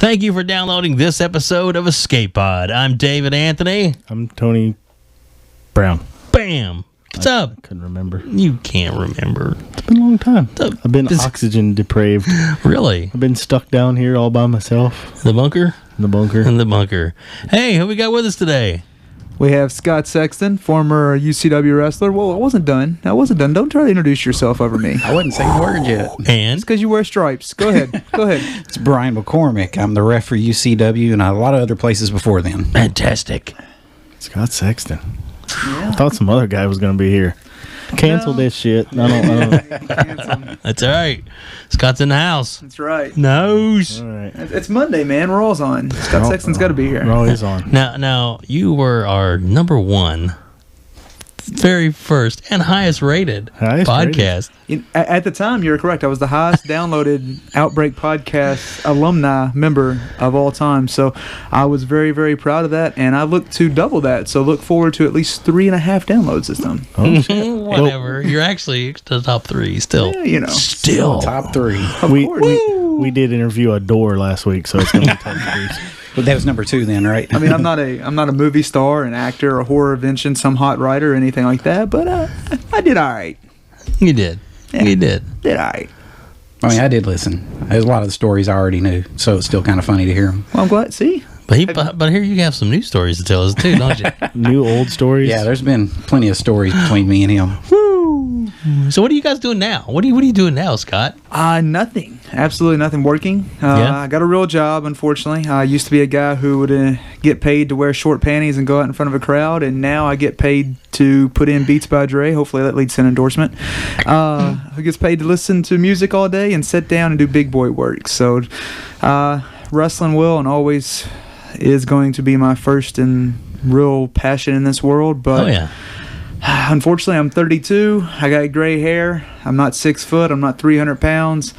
Thank you for downloading this episode of Escape Pod. I'm David Anthony. I'm Tony Brown. Bam. What's up? I couldn't remember. You can't remember. It's been a long time. I've been oxygen depraved. Really? I've been stuck down here all by myself. The bunker? In the bunker. In the bunker. Hey, who we got with us today? We have Scott Sexton, former UCW wrestler. Well, I wasn't done. Don't try to introduce yourself over me. I wasn't saying a word yet. And? It's because you wear stripes. Go ahead. It's Brian McCormick. I'm the ref for UCW and a lot of other places before then. Fantastic. Scott Sexton. Yeah. I thought some other guy was going to be here. Cancel this shit. I don't. Cancel. That's all right. Scott's in the house. That's right. Nose. All right. It's Monday, man. We're all's on. Scott Sexton's got to be here. We're always on. Now, you were our number one, very first, and highest rated podcast. At the time, you're correct. I was the highest downloaded Outbreak Podcast alumni member of all time. So I was very, very proud of that, and I look to double that. So look forward to at least 3.5 downloads this time. Oh, whatever. You're actually the top 3 still. Yeah, Still top 3. We did interview a door last week, so it's going to be top 3. But that was number 2 then, right? I mean, I'm not a movie star, an actor, a horror invention, some hot writer, or anything like that. But I did all right. You did. Yeah, you did. Did all right. I mean, I did listen. There's a lot of the stories I already knew, so it's still kind of funny to hear them. Well, I'm glad. See. But here you have some new stories to tell us too, don't you? New old stories. Yeah, there's been plenty of stories between me and him. Woo! So what are you guys doing now? What are you doing now, Scott? Nothing. Absolutely nothing. Working. I got a real job, unfortunately. I used to be a guy who would get paid to wear short panties and go out in front of a crowd, and now I get paid to put in Beats by Dre. Hopefully that leads to an endorsement. Who gets paid to listen to music all day and sit down and do big boy work. So wrestling will and always is going to be my first and real passion in this world. But unfortunately, I'm 32. I got gray hair. I'm not 6 foot. I'm not 300 pounds.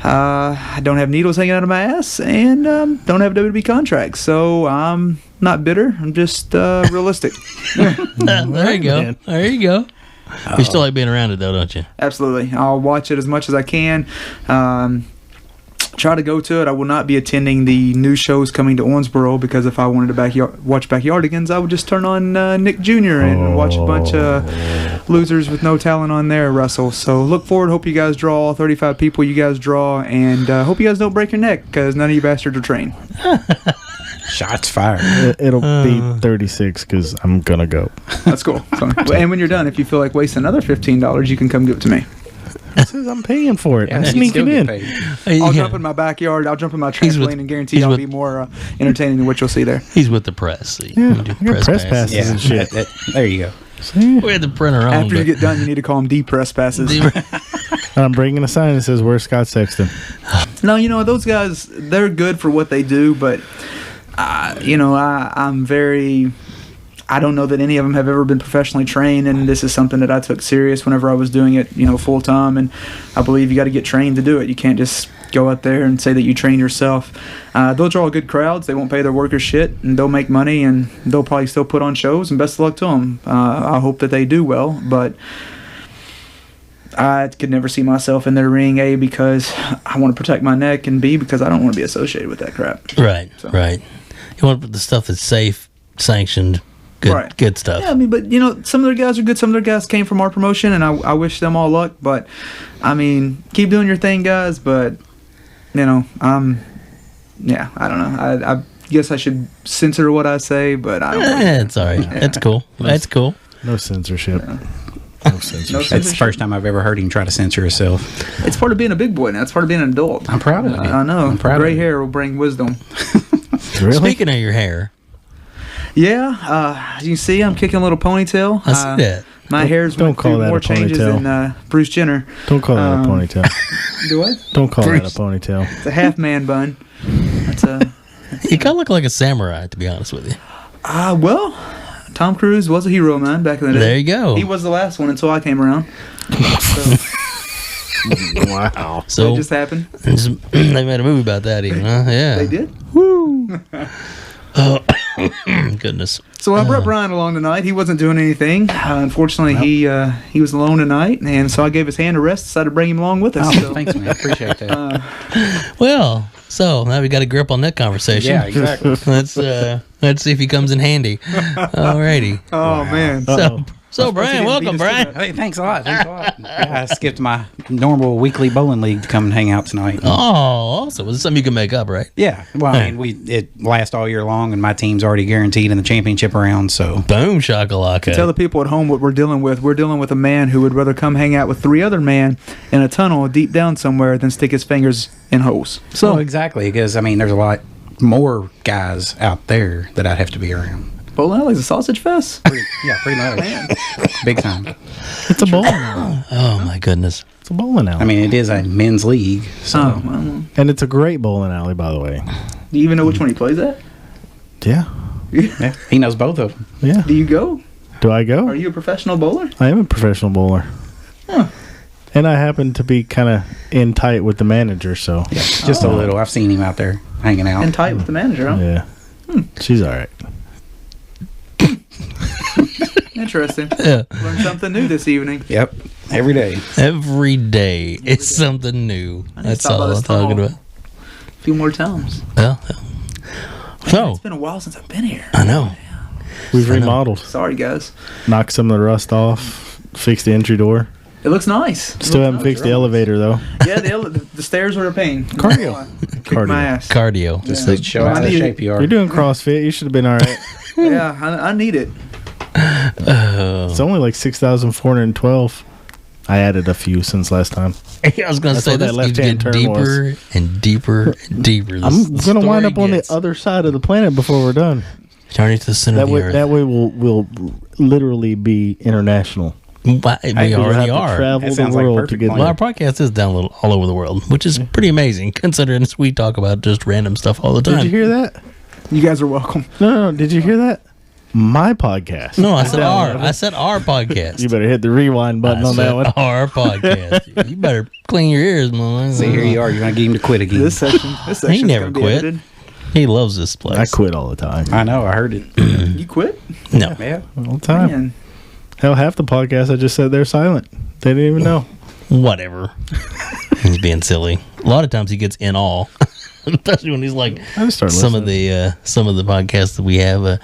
I don't have needles hanging out of my ass, and don't have WWE contracts. So I'm not bitter. I'm just realistic. There you go. Man. There you go. You still like being around it, though, don't you? Absolutely. I'll watch it as much as I can. Try to go to it. I will not be attending the new shows coming to Owensboro, because if I wanted to watch Backyardigans, I would just turn on Nick Jr. and watch a bunch of losers with no talent on there wrestle. So look forward. Hope you guys draw all 35 people you guys draw, and hope you guys don't break your neck, because none of you bastards are trained. Shots fired. It'll be 36 because I'm going to go. That's cool. And when you're done, if you feel like wasting another $15, you can come give it to me. I'm paying for it. Yeah, I'm sneaking in. I'll jump in my backyard. I'll jump in my trampoline and guarantee I'll be more entertaining than what you'll see there. He's with the press. See? Yeah, press passes and shit. There you go. See? We had to print our own. After you get done, you need to call them D-press passes. I'm bringing a sign that says, "Where's Scott Sexton?" No, those guys, they're good for what they do, but, I'm very... I don't know that any of them have ever been professionally trained, and this is something that I took serious whenever I was doing it, full time. And I believe you got to get trained to do it. You can't just go out there and say that you train yourself. They'll draw good crowds. They won't pay their workers shit, and they'll make money, and they'll probably still put on shows. And best of luck to them. I hope that they do well, but I could never see myself in their ring, A, because I want to protect my neck, and B, because I don't want to be associated with that crap. Right. You want the stuff that's safe, sanctioned. Good stuff. Yeah, I mean, but, some of their guys are good. Some of their guys came from our promotion, and I wish them all luck. But, I mean, keep doing your thing, guys. But, I don't know. I guess I should censor what I say, but I don't know. It's all right. That's cool. That's cool. No censorship. Yeah. No censorship. It's the first time I've ever heard him try to censor himself. It's part of being a big boy now. It's part of being an adult. I'm proud of it. I know. I'm proud Gray of it. hair will bring wisdom. Really? Speaking of your hair. Yeah, as you can see, I'm kicking a little ponytail. I see that. My hair's went through more changes than Bruce Jenner. Don't call that a ponytail. Do what? Don't call that a ponytail. It's a half man bun. You kind of look like a samurai, to be honest with you. Well, Tom Cruise was a hero of mine back in the day. There you go. He was the last one until I came around. Wow. So it just happened. They made a movie about that even, huh? Yeah. They did? Woo! Oh, goodness. So I brought Brian along tonight. He wasn't doing anything. Unfortunately, he was alone tonight, and so I gave his hand a rest, decided to bring him along with us. Thanks, man. I appreciate that. Well, So now we got a grip on that conversation. Yeah, exactly. Let's see if he comes in handy. Alrighty. Oh man. So Brian, welcome, Brian. Hey, thanks a lot. Yeah, I skipped my normal weekly bowling league to come and hang out tonight. Oh, awesome. It's something you can make up, right? Yeah. Well, I mean, it lasts all year long, and my team's already guaranteed in the championship round. So Boom shakalaka. Tell the people at home what we're dealing with. We're dealing with a man who would rather come hang out with 3 other men in a tunnel deep down somewhere than stick his fingers in holes. So exactly, because I mean, there's a lot more guys out there that I'd have to be around. Bowling alley's a sausage fest? Pretty much. Big time. It's a bowling alley. Oh my goodness. It's a bowling alley. I mean, it is a men's league. So. Oh, well. And it's a great bowling alley, by the way. Do you even know which one he plays at? Yeah. Yeah, he knows both of them. Yeah. Do you go? Do I go? Are you a professional bowler? I am a professional bowler. Huh. And I happen to be kind of in tight with the manager, so. Yeah, just a little. I've seen him out there hanging out. And tight with the manager, huh? Yeah. She's all right. Interesting. Yeah. Learned something new this evening. Yep, every day. Every day it's something new. I need to That's stop by all this I'm talking tunnel about. A few more times. Yeah. So It's been a while since I've been here. I know. We've I know. remodeled. Sorry, guys. Knocked some of the rust off. Fixed the entry door. It looks nice. Still haven't fixed the elevator, though. Yeah, the stairs were a pain. Cardio. Kicked my ass. Cardio. Just to show I how the need shape you are. You're doing CrossFit. You should have been all right. Yeah, I need it. It's only like 6,412. I added a few since last time. I was going to That's say what that this keeps left-hand getting turn was. deeper and deeper and deeper. I'm going to wind up on the other side of the planet before we're done. Journey to the center That of the way, earth. that way we'll literally be international. We We'll already have to are. travel That the sounds like world to perfect get plan. Well, there. our podcast is down a little all over the world, which is pretty amazing considering we talk about just random stuff all the time. Did you hear that? You guys are welcome. No. Did you hear that? My podcast. No, I said our. I said our podcast. You better hit the rewind button I on that said one. our podcast. You better clean your ears, man. See, here you are. You're going to get him to quit again. This section's never gonna be quit. edited. He loves this place. I quit all the time. I know. I heard it. You quit? No. Yeah. All the time. Man. Hell, half the podcast I just sat there silent. They didn't even know. Whatever. He's being silly. A lot of times he gets in all. Especially when he's like I just started some of listening. the podcasts that we have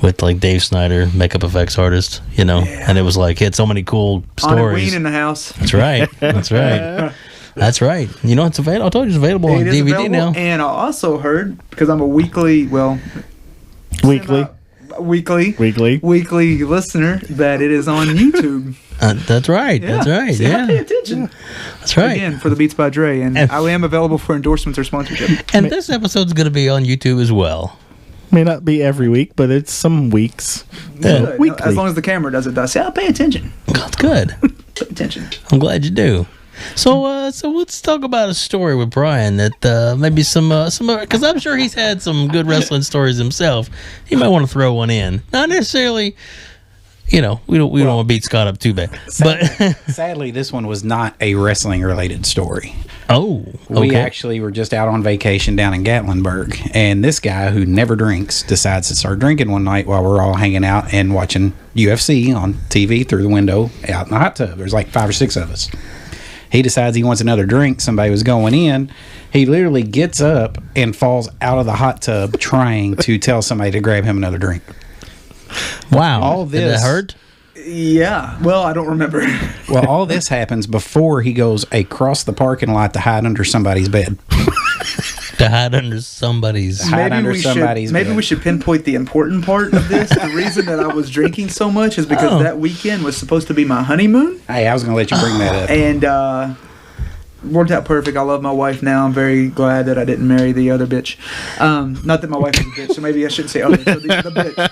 with like Dave Snyder, makeup effects artist, and it was like he had so many cool On a stories. Ween in the house. That's right. That's right. That's right. You know it's available. I told you it's available on It is DVD available, now. and I also heard, because I'm a weekly Weekly listener, that it is on YouTube. That's right. That's right. See, I pay Yeah. attention. That's right. Again, for the Beats by Dre, and And- I am available for endorsements or sponsorship. And this episode's going to be on YouTube as well. May not be every week, but it's some weeks. Good. Weekly. As long as the camera does it, see, I'll pay attention. That's good. Pay attention. I'm glad you do. So let's talk about a story with Brian that maybe some because I'm sure he's had some good wrestling stories himself. He might want to throw one in, not necessarily. We don't want to beat Scott up too bad, but Sadly, this one was not a wrestling related story. oh, We okay. actually were just out on vacation down in Gatlinburg, and this guy who never drinks decides to start drinking one night while we're all hanging out and watching UFC on TV through the window out in the hot tub. There's like 5 or 6 of us. He decides he wants another drink. Somebody was going in. He literally gets up and falls out of the hot tub trying to tell somebody to grab him another drink. Wow, all did that this- hurt? Yeah. Well, I don't remember. Well, all this happens before he goes across the parking lot to hide under somebody's bed. To hide under somebody's. Hide under somebody's maybe bed. we should pinpoint the important part of this. The reason that I was drinking so much is because that weekend was supposed to be my honeymoon, Hey, I was going to let you bring that up. and worked out perfect. I love my wife now. I'm very glad that I didn't marry the other bitch. Not that my wife is a bitch, so maybe I shouldn't say other. So the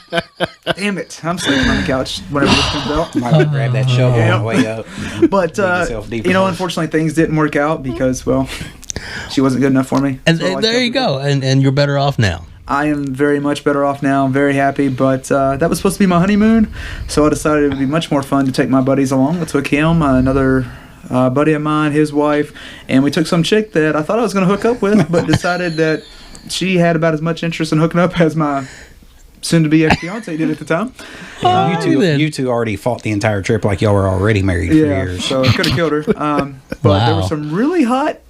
bitch. Damn it! I'm sleeping on the couch whenever this comes out. Might have to grab that shovel on the way up. But Dig yourself deeper. unfortunately, things didn't work out because, well, she wasn't good enough for me. And So I like there that. you go, and you're better off now. I am very much better off now. I'm very happy, but that was supposed to be my honeymoon, so I decided it would be much more fun to take my buddies along. I took him, another buddy of mine, his wife, and we took some chick that I thought I was going to hook up with, but decided that she had about as much interest in hooking up as my soon-to-be ex-fiance did at the time. You two already fought the entire trip like y'all were already married for Yeah, years. so I could have killed her. But there Wow. were some really hot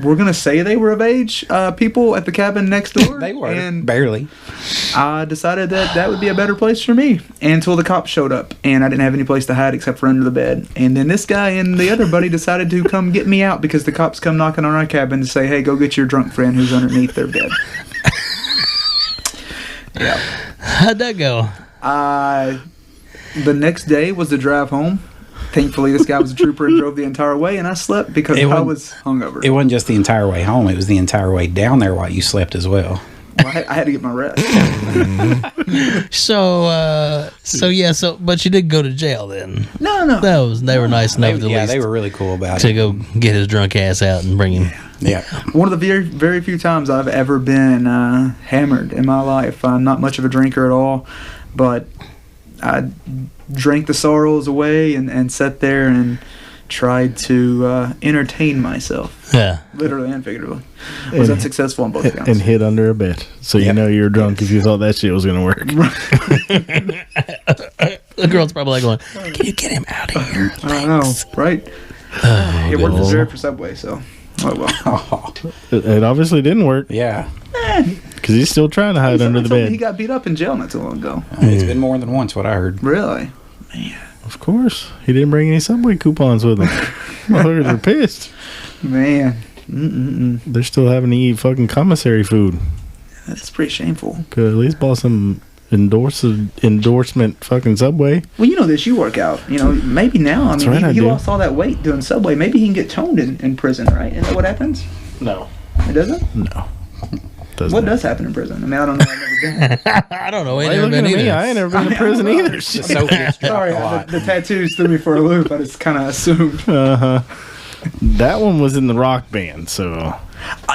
we're gonna say they were of age. People at the cabin next door. They were and barely. I decided that would be a better place for me until the cops showed up, and I didn't have any place to hide except for under the bed. And then this guy and the other buddy decided to come get me out because the cops come knocking on our cabin to say, "Hey, go get your drunk friend who's underneath their bed." Yeah. How'd that go? The next day was the drive home. Thankfully, this guy was a trooper and drove the entire way, and I slept because I was hungover. It wasn't just the entire way home; it was the entire way down there while you slept as well. Well, I had to get my rest. But you did go to jail then. No. They were nice enough They were really cool about to it. go get his drunk ass out and bring him. Yeah. One of the very, very few times I've ever been hammered in my life. I'm not much of a drinker at all, but I drank the sorrows away and sat there and tried to entertain myself. Yeah. Literally and figuratively. Was unsuccessful on both accounts. And hid under a bed. So you know you're drunk if you thought that shit was going to work. The girl's probably like going, "Can you get him out of here?" I know, right? It worked as for Subway, so oh well. It obviously didn't work. Yeah. Because he's still trying to hide under the bed. He got beat up in jail not too long ago. It's been more than once, what I heard. Really? Man. Of course. He didn't bring any Subway coupons with him. Motherfuckers are pissed. Man. They're still having to eat fucking commissary food. That's pretty shameful. Could at least bought some endorsement fucking Subway. Well, you know this. You work out. You know, maybe now. I mean, right, he I do. lost all that weight doing Subway. Maybe he can get toned in prison, right? Isn't that what happens? No. It doesn't? No. What does happen in prison? I mean, I don't know. I've never been. I don't know. I Why ain't you never looking been at me? either. I ain't never been to prison either. Sorry, the tattoos threw me for a loop. I just kind of assumed. That one was in the rock band, so.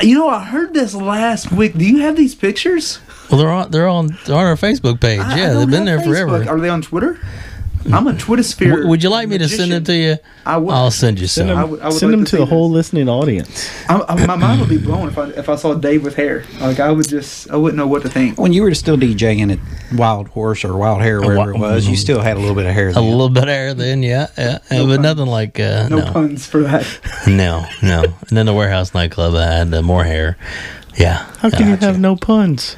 You know, I heard this last week. Do you have these pictures? Well, they're on our Facebook page. I Yeah, don't they've been there have forever. Facebook. Are they on Twitter? I'm a Twittersphere. Would you like me to send them to you? I would. I'll send you some. I would Send like them to see the whole this. listening audience. My mind would be blown if I saw Dave with hair. Like I wouldn't know what to think. When you were still DJing at Wild Horse or Wild Hair, wherever it was, you still had a little bit of hair A then. little bit of hair then, yeah. But nothing like No puns for that. No. And then the Warehouse nightclub, I had more hair. Yeah. How can you have no puns?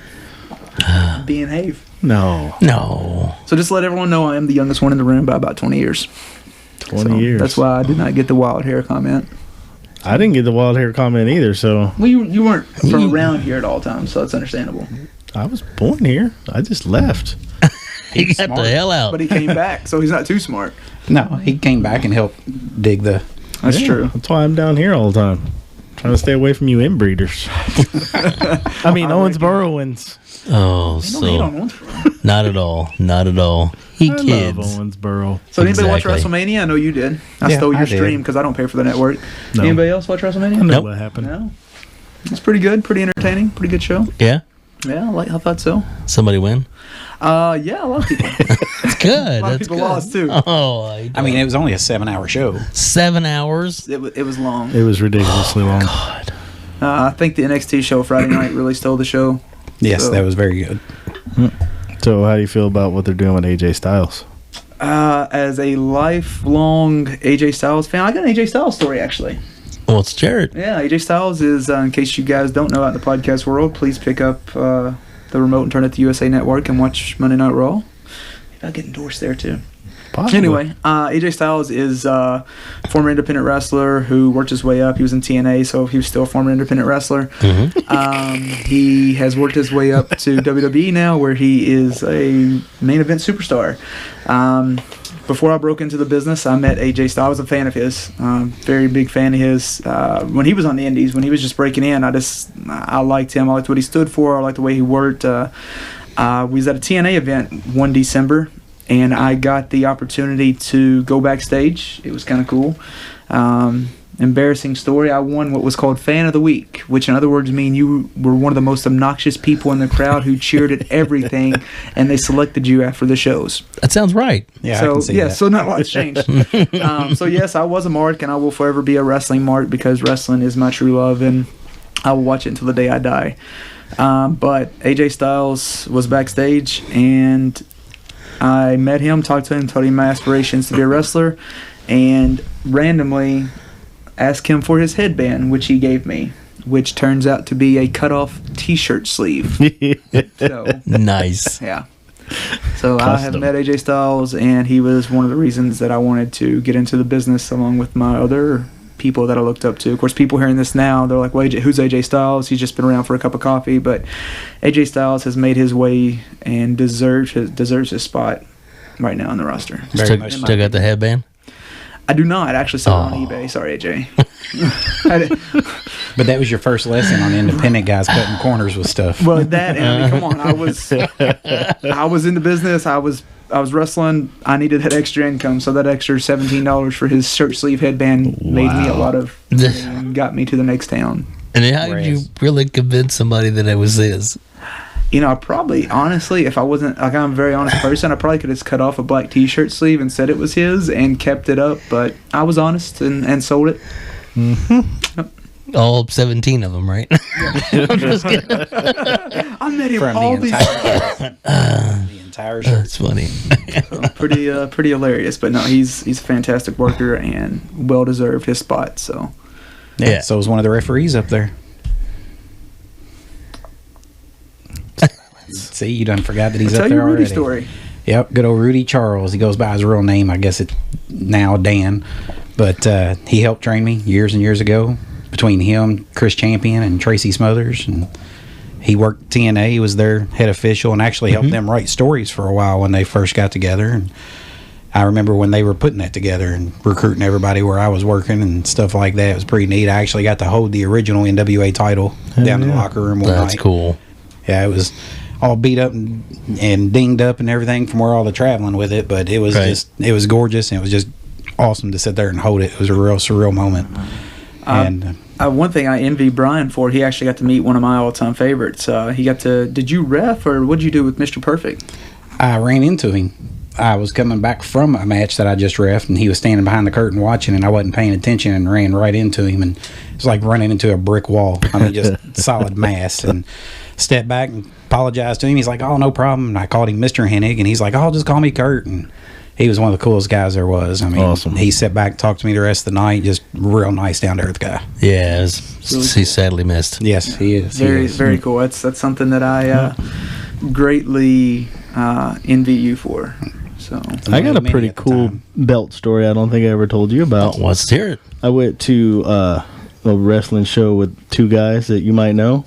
Being Have. No. No. So just let everyone know I am the youngest one in the room by about 20 years. 20 years. That's why I did not get the wild hair comment. I didn't get the wild hair comment either, so. Well, you weren't from around here at all times, so it's understandable. I was born here. I just left. He got the hell out. But he came back, so he's not too smart. No, he came back and helped dig the. That's Yeah, true. That's why I'm down here all the time. Trying to stay away from you inbreeders. I mean, Owensboroans. Oh, They don't hate on so Owensboro. not at all. He I kids. love Owensboro. So anybody watch Exactly. WrestleMania? I know you did. I Yeah, stole your I did. stream because I don't pay for the network. No. Anybody else watch I WrestleMania? know Nope. what happened. No. It's pretty good, pretty entertaining, pretty good show. Yeah. Yeah, I thought so. Somebody win. Yeah, a lot of people. That's good. A lot of That's people good. lost too. Oh, I mean, it was only a 7-hour show. 7 hours. It was long. It was ridiculously long. God. I think the NXT show Friday night really stole the show. Yes, So- that was very good. So, how do you feel about what they're doing with AJ Styles? As a lifelong AJ Styles fan, I got an AJ Styles story actually. Well, it's Jared. Yeah, AJ Styles is, in case you guys don't know out in the podcast world, please pick up the remote and turn it to USA Network and watch Monday Night Raw. Maybe I'll get endorsed there too. Possibly. Anyway, AJ Styles is a former independent wrestler who worked his way up. He was in TNA, so he was still a former independent wrestler. He has worked his way up to WWE now, where he is a main event superstar. Before I broke into the business, I met AJ Styles. I was a fan of his, very big fan of his. When he was on the Indies, when he was just breaking in, I liked him. I liked what he stood for. I liked the way he worked. We was at a TNA event one December, and I got the opportunity to go backstage. It was kind of cool. Embarrassing story. I won what was called Fan of the Week, which in other words mean you were one of the most obnoxious people in the crowd who cheered at everything, and they selected you after the shows. That sounds right. Yeah, I So can see yeah, that. so not a lot's changed. So yes, I was a mark, and I will forever be a wrestling mark because wrestling is my true love, and I will watch it until the day I die. But AJ Styles was backstage, and I met him, talked to him, told him my aspirations to be a wrestler, and randomly, ask him for his headband, which he gave me, which turns out to be a cut-off T-shirt sleeve. So, Nice. yeah. So I have Custom. met AJ Styles, and he was one of the reasons that I wanted to get into the business, along with my other people that I looked up to. Of course, people hearing this now, they're like, well, AJ, who's AJ Styles? He's just been around for a cup of coffee. But AJ Styles has made his way and deserves his spot right now on the roster. Still got the headband? I do not actually sell it on eBay. Sorry, AJ. But that was your first lesson on independent guys cutting corners with stuff. Well, that, and I mean, come on, I was in the business. I was wrestling. I needed that extra income, so that extra $17 for his shirt sleeve headband made me a lot of money and got me to the next town. And then how did you really convince somebody that it was his? You know, I probably, honestly, if I wasn't, like, I'm a very honest person, I probably could have cut off a black T-shirt sleeve and said it was his and kept it up, but I was honest and sold it. Mm-hmm. Yep. All 17 of them, right? I'm just kidding. I met him From all the these the entire shirt. That's funny. so pretty hilarious, but no, he's a fantastic worker and well deserved his spot. So Yeah. So was one of the referees up there. See, you done forgot that he's tell up you there Rudy already. story. Yep, good old Rudy Charles. He goes by his real name. I guess it's now Dan. But he helped train me years and years ago. Between him, Chris Champion, and Tracy Smothers. And he worked TNA. He was their head official and actually helped them write stories for a while when they first got together. And I remember when they were putting that together and recruiting everybody where I was working and stuff like that. It was pretty neat. I actually got to hold the original NWA title down in the locker room one That's night. cool. Yeah, it was all beat up and dinged up and everything from where all the traveling with it, but it was it was gorgeous, and it was just awesome to sit there and hold it. It was a real surreal moment. And one thing I envy Brian for, he actually got to meet one of my all-time favorites. He got to, did you ref, or what'd you do with Mr. Perfect? I ran into him. I was coming back from a match that I just reffed, and he was standing behind the curtain watching, and I wasn't paying attention and ran right into him, and it was like running into a brick wall. I mean, just solid mass. And stepped back and apologized to him. He's like, oh, no problem. And I called him Mr. Hennig, and he's like, oh, just call me Kurt. And he was one of the coolest guys there was. I mean, Awesome. He sat back and talked to me the rest of the night. Just real nice, down-to-earth guy. Yeah, he's sadly missed. Yes, he is. Very cool. That's something that I greatly envy you for. So I got a pretty cool belt story I don't think I ever told you about. Let's hear it. I went to a wrestling show with two guys that you might know,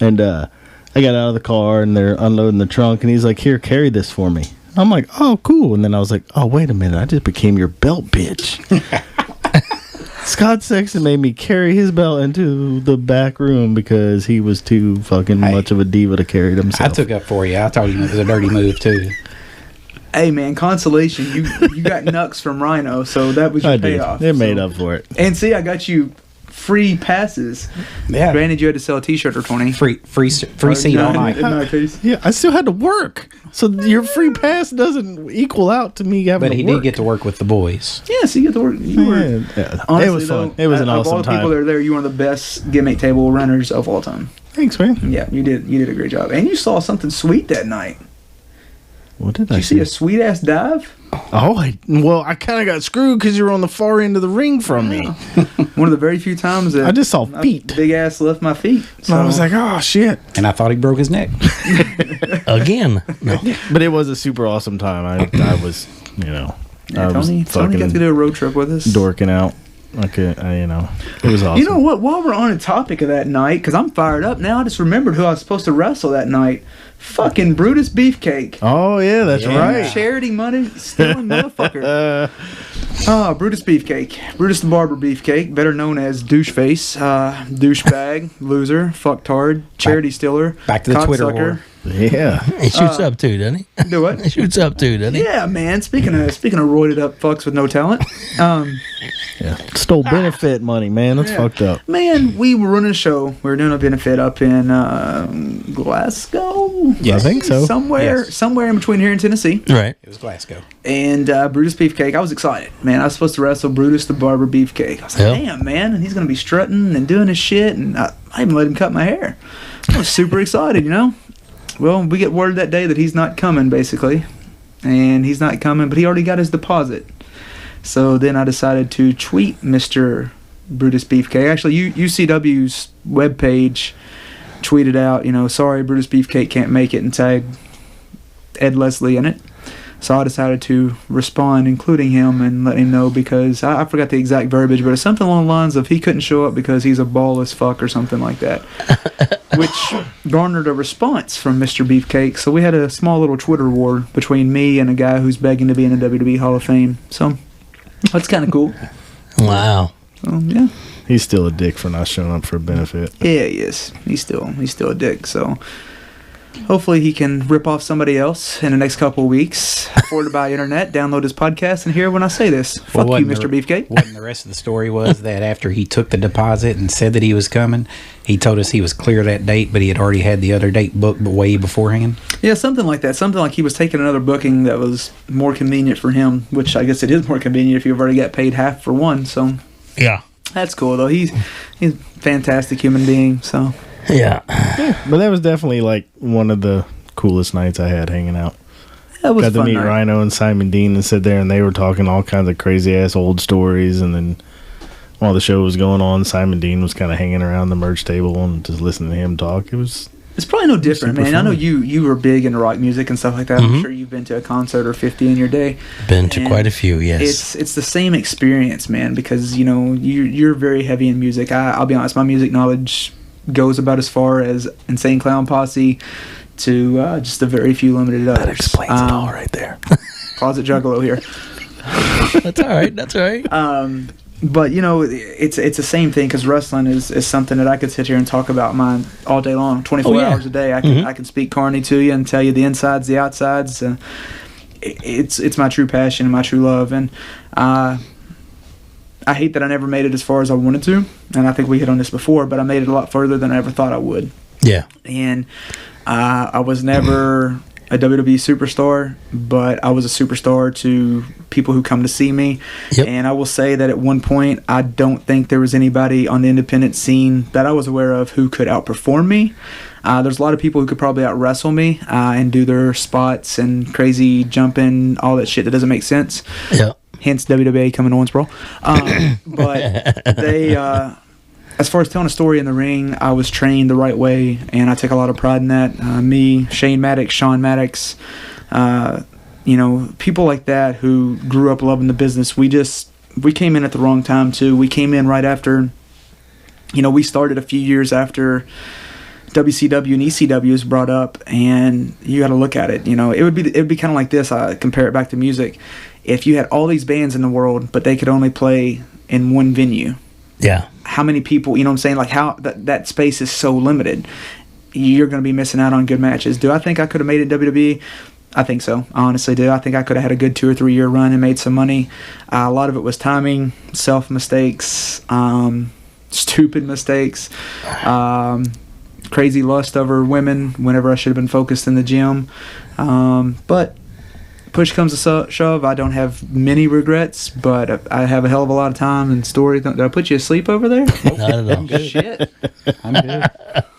and I got out of the car and they're unloading the trunk, and he's like, here, carry this for me. I'm like, oh, cool. And then I was like, oh, wait a minute, I just became your belt bitch. Scott Sexton made me carry his belt into the back room because he was too fucking much of a diva to carry it himself. I took up for you. I told him it was a dirty move, too. hey man, consolation, you got Nux from Rhino, so that was your I did. payoff. It made up for it. And see, I got you free passes. Yeah. Granted, you had to sell a T-shirt or 20. Free seat all night. In my case. Yeah, I still had to work. So your free pass doesn't equal out to me having But to he work. did get to work with the boys. Yeah, so you get to work. You were, Yeah. honestly, It was fun. though, It was an of awesome all the people that time. are there, you were one of the best gimmick table runners of all time. Thanks, man. Yeah, you did a great job. And you saw something sweet that night. What did Did I you see a sweet ass dive? Oh, I kind of got screwed because you were on the far end of the ring from me. One of the very few times that I just saw my feet. big ass left my feet. So I was like, oh, shit. And I thought he broke his neck. Again. No. But it was a super awesome time. I was, yeah, I was Tony fucking got to do a road trip with us. dorking out. Okay, it was awesome. You know what? While we're on the topic of that night, because I'm fired up now, I just remembered who I was supposed to wrestle that night. Fucking Brutus Beefcake. Oh, yeah, that's right. Charity money stealing motherfucker. Brutus Beefcake. Brutus the Barber Beefcake, better known as Doucheface, douchebag, loser, fucktard, charity stealer, Back to the Twitter cocksucker. war. Yeah. He shoots up too, doesn't he? Do what? He shoots up too, doesn't he? Yeah, man. Speaking of roided up fucks with no talent, Yeah. Stole benefit money, man. That's fucked up. man, we were running a show. We were doing a benefit up in Glasgow. I think so. Somewhere in between here and Tennessee. Right. It was Glasgow. And Brutus Beefcake, I was excited, man. I was supposed to wrestle Brutus the Barber Beefcake. I was like, Yep. damn, man, and he's gonna be strutting and doing his shit, and I even let him cut my hair. I was super excited, you know. Well, we get word that day that he's not coming, basically, and he's not coming, but he already got his deposit. So then I decided to tweet Mr. Brutus Beefcake. Actually, UCW's webpage tweeted out, sorry, Brutus Beefcake can't make it, and tagged Ed Leslie in it. So I decided to respond, including him, and let him know, because I forgot the exact verbiage, but it's something along the lines of he couldn't show up because he's a ball as fuck or something like that, which garnered a response from Mr. Beefcake. So we had a small little Twitter war between me and a guy who's begging to be in the WWE Hall of Fame. So that's kind of cool. Wow. So, yeah. He's still a dick for not showing up for a benefit. Yeah, he is. He's still a dick. So hopefully he can rip off somebody else in the next couple of weeks. Forward by internet, download his podcast, and hear when I say this. Fuck you, Mr. Beefcake. What the rest of the story was that after he took the deposit and said that he was coming, he told us he was clear that date, but he had already had the other date booked way beforehand. Yeah, something like that. Something like he was taking another booking that was more convenient for him, which I guess it is more convenient if you've already got paid half for one. So Yeah. that's cool, though. He's a fantastic human being. So Yeah. But that was definitely like one of the coolest nights I had hanging out. that was Got to fun meet night. Rhino and Simon Dean and sit there, and they were talking all kinds of crazy ass old stories. And then while the show was going on, Simon Dean was kind of hanging around the merch table and just listening to him talk. It was It's probably no different, super man. I know fun. you were big into rock music and stuff like that. I'm sure you've been to a concert or 50 in your day. Been to And quite a few, yes. It's the same experience, man, because you're very heavy in music. I'll be honest, my music knowledge goes about as far as Insane Clown Posse to just a very few limited others. That explains it all right there. Closet Juggalo here. That's all right. That's all right. But it's the same thing, because wrestling is something that I could sit here and talk about mine all day long, 24 Oh, yeah. hours a day. I can speak carny to you and tell you the insides, the outsides. It's my true passion and my true love, and I hate that I never made it as far as I wanted to. And I think we hit on this before, but I made it a lot further than I ever thought I would. Yeah. And I was never a WWE superstar, but I was a superstar to people who come to see me. Yep. And I will say that at one point, I don't think there was anybody on the independent scene that I was aware of who could outperform me. There's a lot of people who could probably out-wrestle me and do their spots and crazy jumping, all that shit that doesn't make sense. Yeah. Hence WWA coming to Owensboro. But they... as far as telling a story in the ring, I was trained the right way, and I take a lot of pride in that. Me, Shane Maddox, Sean Maddox, people like that who grew up loving the business. We came in at the wrong time too. We came in right after, we started a few years after WCW and ECW was brought up, and you got to look at it. It would be kind of like this. I compare it back to music. If you had all these bands in the world, but they could only play in one venue. Yeah. How many people, I'm saying, like how that space is so limited, you're going to be missing out on good matches. Do I think I could have made it WWE? I think so. I honestly do. I think I could have had a good 2 or 3 year run and made some money. A lot of it was timing, self mistakes, stupid mistakes, crazy lust over women whenever I should have been focused in the gym. But push comes to shove, I don't have many regrets, but I have a hell of a lot of time and story. Did I put you asleep over there? Not at all. Shit. I'm good.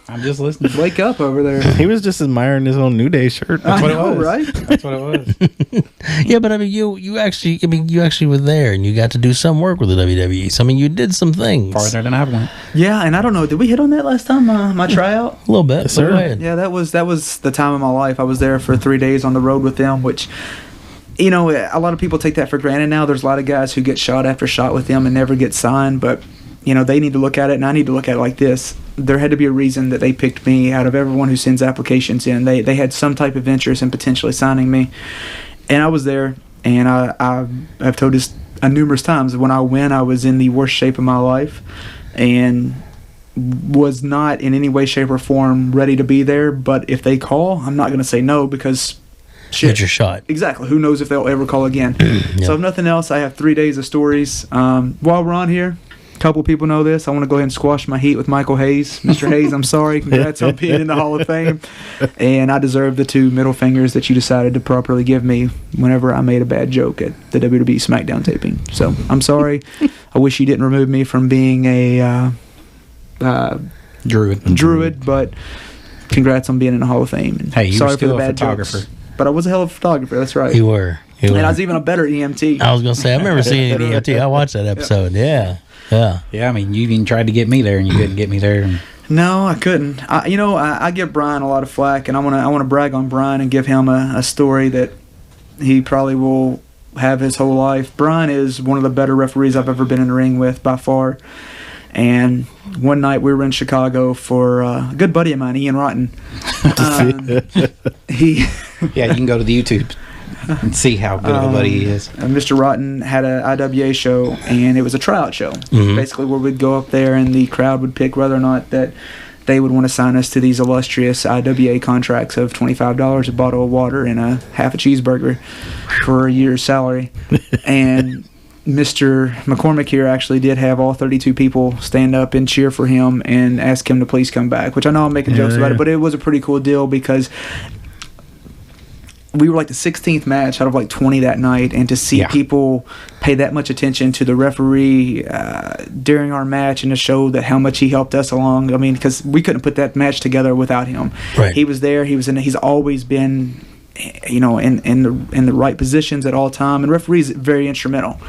I'm just listening. Wake up over there. he was just admiring his own New Day shirt. I what it know, was. right? That's what it was. Yeah, but I mean, you actually were there, and you got to do some work with the WWE. So I mean, you did some things. Farther than I went. Yeah, and I don't know, did we hit on that last time, my tryout? A little bit. Yes, sir. Go ahead. Yeah, that was the time of my life. I was there for 3 days on the road with them, which, a lot of people take that for granted now. There's a lot of guys who get shot after shot with them and never get signed, but, they need to look at it, and I need to look at it like this. There had to be a reason that they picked me out of everyone who sends applications in. They had some type of interest in potentially signing me, and I was there, and I've told this numerous times. When I went, I was in the worst shape of my life, and was not in any way, shape, or form ready to be there. But if they call, I'm not going to say no, because shit. Get your shot. Exactly. Who knows if they'll ever call again. So if nothing else, I have 3 days of stories. While we're on here, a couple people know this. I want to go ahead and squash my heat with Michael Hayes. Mr. Hayes, I'm sorry. Congrats on being in the Hall of Fame. And I deserve the 2 middle fingers that you decided to properly give me whenever I made a bad joke at the WWE SmackDown taping. So I'm sorry. I wish you didn't remove me from being a druid, but congrats on being in the Hall of Fame. And Hey, you sorry were still for the a bad photographer. jokes. But I was a hell of a photographer. That's right. You were. And I was even a better EMT. I was gonna say, I remember seeing an EMT. I watched that episode. Yeah. Yeah. Yeah, I mean, you even tried to get me there, and you couldn't get me there. And No, I couldn't. I give Brian a lot of flack, and I want to brag on Brian and give him a story that he probably will have his whole life. Brian is one of the better referees I've ever been in the ring with by far. And one night we were in Chicago for a good buddy of mine, Ian Rotten. yeah, you can go to the YouTube and see how good of a buddy he is. Mr. Rotten had an IWA show, and it was a tryout show. Basically, where we'd go up there, and the crowd would pick whether or not that they would want to sign us to these illustrious IWA contracts of $25, a bottle of water, and a half a cheeseburger for a year's salary. And Mr. McCormick here actually did have all 32 people stand up and cheer for him and ask him to please come back, which I know I'm making jokes about it, but it was a pretty cool deal because we were like the 16th match out of like 20 that night, and to see people pay that much attention to the referee during our match and to show that how much he helped us along. I mean, because we couldn't put that match together without him. Right. He was there. He's always been, in the right positions at all time, and referees very instrumental,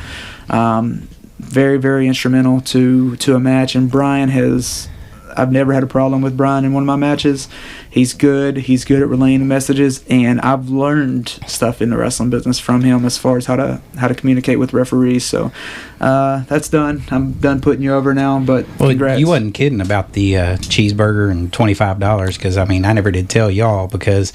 very, very instrumental to a match. And Brian I've never had a problem with Brian in one of my matches. He's good at relaying the messages, and I've learned stuff in the wrestling business from him as far as how to communicate with referees. So that's done. I'm done putting you over now, but congrats. You wasn't kidding about the cheeseburger and $25, because I mean, I never did tell y'all, because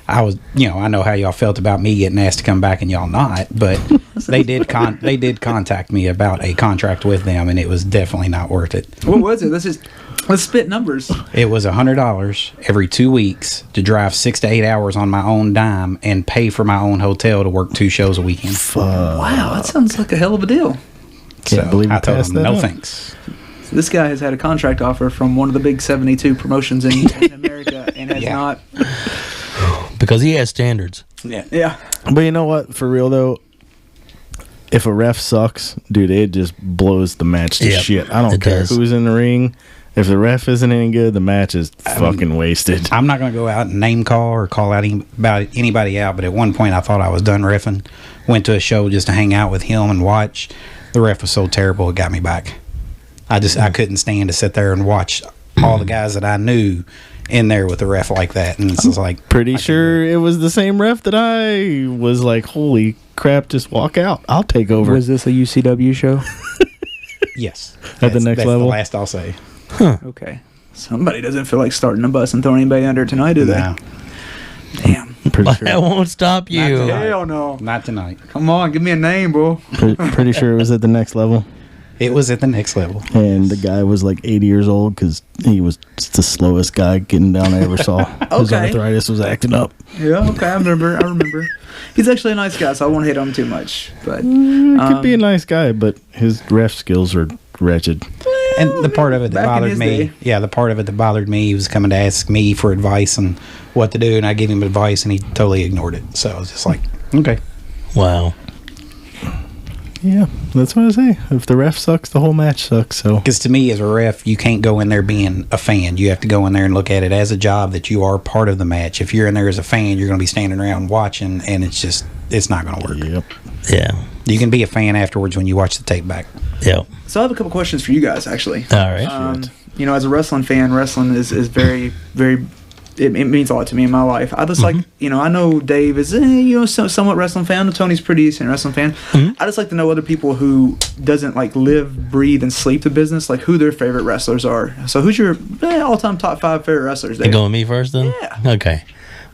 I was, I know how y'all felt about me getting asked to come back and y'all not, but they did contact me about a contract with them, and it was definitely not worth it. What was it? Let's spit numbers. It was $100 every 2 weeks to drive 6 to 8 hours on my own dime and pay for my own hotel to work 2 shows a weekend. Wow, that sounds like a hell of a deal. Can't believe I told them no up. Thanks. So this guy has had a contract offer from one of the big 72 promotions in America and has not. Because he has standards. Yeah. But you know what? For real though, if a ref sucks, dude, it just blows the match to shit. I don't care who's in the ring. If the ref isn't any good, the match is fucking wasted. I'm not going to go out and name call or call out anybody out, but at one point I thought I was done reffing. Went to a show just to hang out with him and watch. The ref was so terrible it got me back. I couldn't stand to sit there and watch all the guys that I knew in there with the ref like that, and it's just like, pretty sure it was the same ref that I was like, holy crap, just walk out. I'll take over. Was this a UCW show? yes. At the next level? That's the last I'll say. Huh. Okay. Somebody doesn't feel like starting a bus and throwing anybody under tonight, do they? No. Damn. Pretty But sure. that won't stop you. Hell no. Not tonight. Come on, give me a name, bro. Pretty sure it was at the next level. It was at the next level. And the guy was like 80 years old because he was the slowest guy getting down I ever saw. His arthritis was acting up. Yeah, okay, I remember. He's actually a nice guy, so I won't hit on him too much. But Could be a nice guy, but his ref skills are wretched. And the part of it that Back in bothered his me, day. the part of it that bothered me, he was coming to ask me for advice and what to do, and I gave him advice, and he totally ignored it. So I was just like, okay. Wow. Yeah, that's what I say. If the ref sucks, the whole match sucks. So, Because to me, as a ref, you can't go in there being a fan. You have to go in there and look at it as a job that you are part of the match. If you're in there as a fan, you're going to be standing around watching, and it's not going to work. yep. Yeah. You can be a fan afterwards when you watch the tape back. Yeah. so I have a couple questions for you guys, actually. All right. As a wrestling fan, wrestling is very, very. It means a lot to me in my life. I just like, I know Dave is, somewhat wrestling fan. Tony's pretty decent wrestling fan. I just like to know other people who doesn't like live, breathe, and sleep the business, like who their favorite wrestlers are. So who's your all-time top 5 favorite wrestlers, Dave? You going with me first then? Yeah. Okay.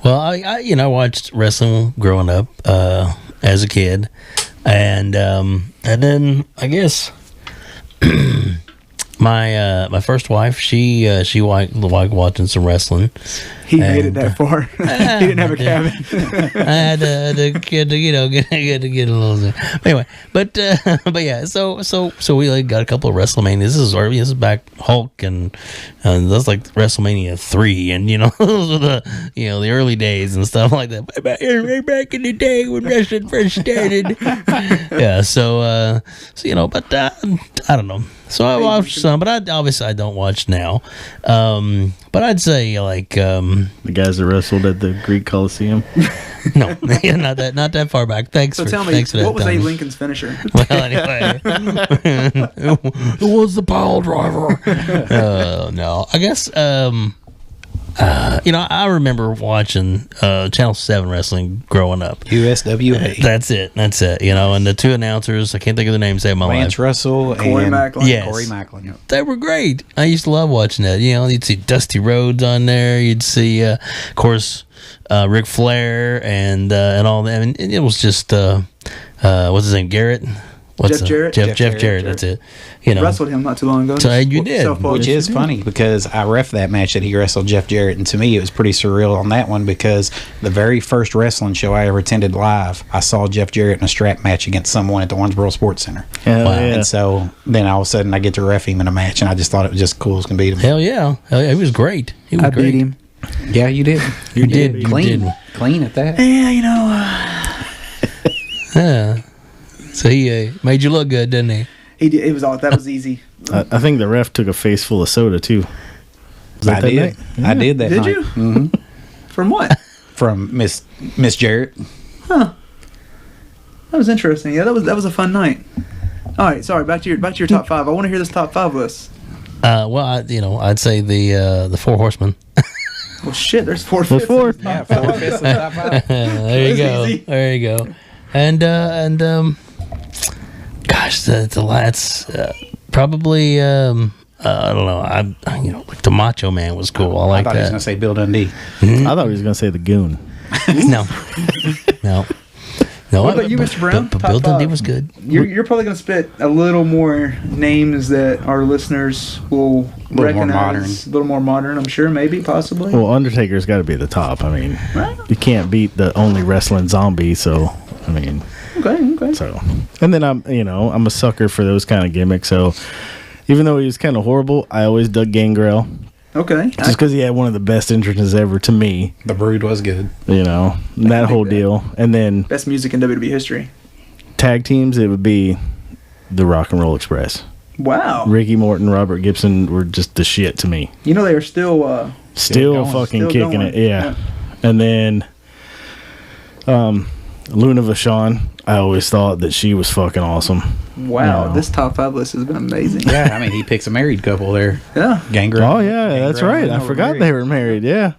Well, I watched wrestling growing up as a kid, and then I guess my first wife, she liked watching some wrestling. He made it that far. He didn't have a cabin. I had to get a little. Anyway, but yeah, so we like got a couple of WrestleManias. This is back Hulk and that's like WrestleMania 3, and those were the early days and stuff like that. Back in the day when wrestling first started. Yeah, but I don't know. So I watched some, but I don't watch now. But I'd say like The guys that wrestled at the Greek Coliseum. no, not that far back. Thanks. So tell me, thanks for that, what was Tommy. Abe Lincoln's finisher? Well, anyway, it was the pile driver. No, I guess. I remember watching Channel 7 wrestling growing up. USWA. That's it. And the two announcers, I can't think of the names. Save my Lance life. Russell Corey and Macklin. Yes. Corey Macklin. They were great. I used to love watching that. You'd see Dusty Rhodes on there. You'd see, of course, Ric Flair and all that. And it was just what's his name? Garrett. Jeff Jarrett? Jeff Jarrett. That's it. Wrestled him not too long ago. So you did. Which is funny because I ref that match that he wrestled Jeff Jarrett, and to me it was pretty surreal on that one because the very first wrestling show I ever attended live, I saw Jeff Jarrett in a strap match against someone at the Owensboro Sports Center. Hell yeah. And so then all of a sudden I get to ref him in a match, and I just thought it was just cool as can beat him. Hell yeah. He was great. He was I great. beat him. Yeah, you did. You did. Clean. Clean at that. Yeah, Yeah. So he made you look good, didn't he? he did. It was all that was easy. I think the ref took a face full of soda too. Was that I that did. night? I did that Did night. you? Mm-hmm. From what? From Miss Jarrett. That was interesting. Yeah, that was a fun night. All right, sorry. Back to your top five. I want to hear this top five list. Well, I'd say the Four Horsemen. Well, shit. There's four. There's four. Yeah, 4/5 of the top five. There you go. easy. There you go. And gosh, that's probably I don't know. Like the Macho Man was cool. I I like thought he was that. going to say Bill Dundee. I thought he was going to say the Goon. No. What about you, Mr. Brown? But Top Bill Dundee five. was good. You're probably going to spit a little more names that our listeners will Little more recognize. modern. A little more modern, I'm sure, maybe, possibly. Well, Undertaker's got to be the top. I mean, Well. you can't beat the only wrestling zombie. So, I mean, Okay. so. And then I'm a sucker for those kind of gimmicks. So, even though he was kind of horrible, I always dug Gangrel. Okay. Just because he had one of the best entrances ever to me, The Brood was good. that whole that. deal. And then Best music in WWE history. tag teams, it would be the Rock and Roll Express. Wow. Ricky Morton, Robert Gibson were just the shit to me. They are still Still going. fucking Still kicking going. it, yeah. And then Luna Vachon, I always thought that she was fucking awesome. wow. No. This top five list has been amazing. Yeah, I mean, he picks a married couple there. Yeah. Gangrel. Oh yeah, that's Gangrel right. and I Luna were forgot married. they were married. Yeah,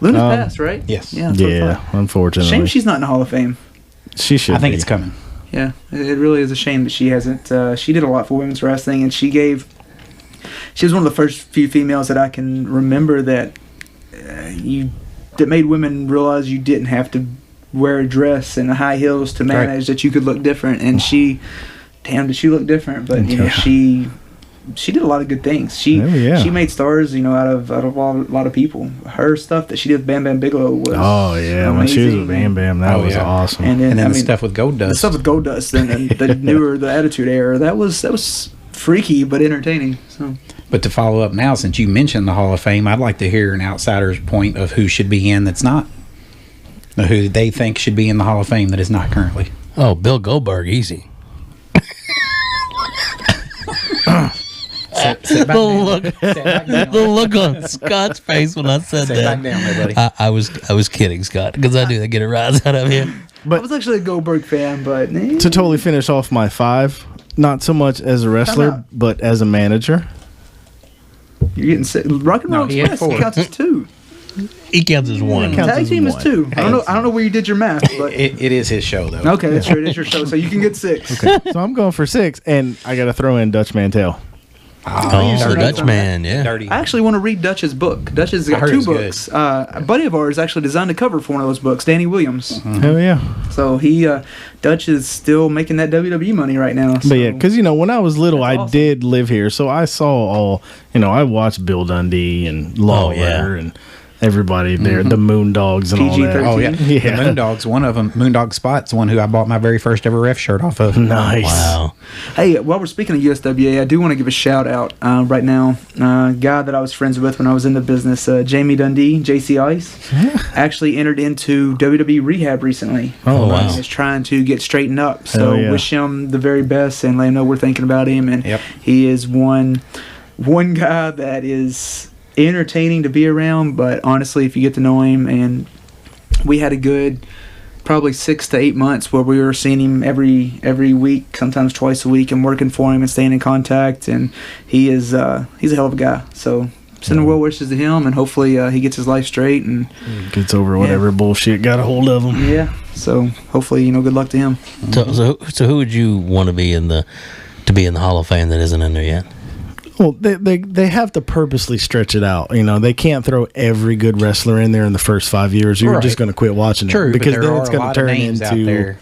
Luna's passed, right? Yes. Yeah. That's what I yeah. thought. Unfortunately, Shame she's not in the Hall of Fame. she should. I think be. it's coming. Yeah, it really is a shame that she hasn't. She did a lot for women's wrestling, and she was one of the first few females that I can remember that that made women realize you didn't have to wear a dress and high heels to manage, that you could look different. And damn, did she look different? But Yeah. she did a lot of good things. She made stars, out of a lot of people. Her stuff that she did with Bam Bam Bigelow was Oh yeah, when she was with amazing. Bam Bam, that Oh, was yeah. awesome. And then, And then I the mean, stuff with Gold the Dust. stuff with Goldust and the Attitude Era, that was freaky but entertaining. So But to follow up now, since you mentioned the Hall of Fame, I'd like to hear an outsider's point of who should be in that's not. Who they think should be in the Hall of Fame that is not currently. Oh, Bill Goldberg, easy. Sit back down. The look on Scott's face when I said Sit back that. down there, buddy. I was kidding, Scott, because I knew they'd get a rise out of him. I was actually a Goldberg fan, but to totally finish off my 5, not so much as a wrestler, out. but as a manager. you're getting sick. Rock and No, Roll he had Express 4. counts as 2. He counts as one. Counts Tag as team is one. 2. I don't know where you did your math, but It is his show, though. okay, that's true. It is your show, so you can get 6. So I'm going for 6, and I got to throw in Dutch Mantel. Oh, the Dirty. Dutchman, yeah. Dirty. I actually want to read Dutch's book. Dutch has I got heard 2 it's good. books. A buddy of ours actually designed a cover for one of those books, Danny Williams. Hell yeah. So Dutch is still making that WWE money right now. But yeah, because when I was little, That's I awesome. did live here, so I saw all. I watched Bill Dundee and Lawler, yeah. and everybody there, the Moondogs and all that. PG-13. Oh yeah, Yeah. the Moondogs. One of them, Moondog Spot's one who I bought my very first ever ref shirt off of. Nice. Wow. Hey, while we're speaking of USWA, I do want to give a shout out right now. Guy that I was friends with when I was in the business, Jamie Dundee, JC Ice, actually entered into WWE rehab recently. Oh, wow. He's trying to get straightened up. So Hell yeah. wish him the very best and let him know we're thinking about him. And Yep. he is one guy that is entertaining to be around, but honestly, if you get to know him, and we had a good probably 6 to 8 months where we were seeing him every week, sometimes twice a week, and working for him and staying in contact, and he's a hell of a guy. So sending well wishes to him, and hopefully he gets his life straight and Gets over whatever bullshit got a hold of him. yeah. So hopefully, good luck to him. So who would you want to be in the Hall of Fame that isn't in there yet? Well, they have to purposely stretch it out. They can't throw every good wrestler in there in the first 5 years. You're Right. just going to quit watching it. True, Because but there then are it's a going lot to of turn names into. out there.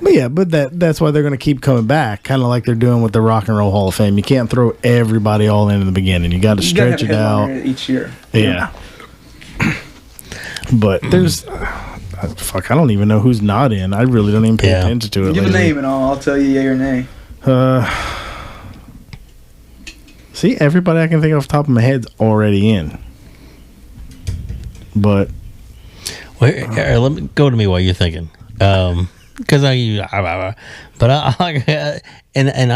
But yeah, but that's why they're going to keep coming back, kind of like they're doing with the Rock and Roll Hall of Fame. You can't throw everybody all in the beginning. You got to You gotta stretch have it a out. headliner each year. Yeah. But there's. Fuck, I don't even know who's not in. I really don't even pay Yeah. attention to it. Give a lately. name and I'll tell you yay or nay. See, everybody I can think of off the top of my head's already in. But Wait, let me go to me while you're thinking, because I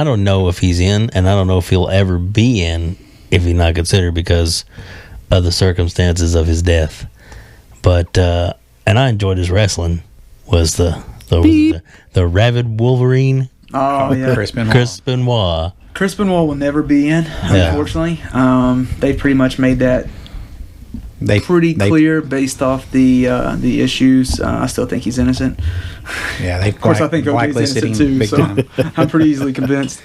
don't know if he's in, and I don't know if he'll ever be in if he's not considered because of the circumstances of his death. But and I enjoyed his wrestling. Was the Rabid Wolverine, Oh yeah. Chris Benoit. Chris Benoit? Chris Benoit will never be in, unfortunately. They pretty much made that pretty clear based off the issues. I still think he's innocent. Yeah, they Of course, I think OJ's blacklisted innocent him too, big so time. I'm pretty easily convinced.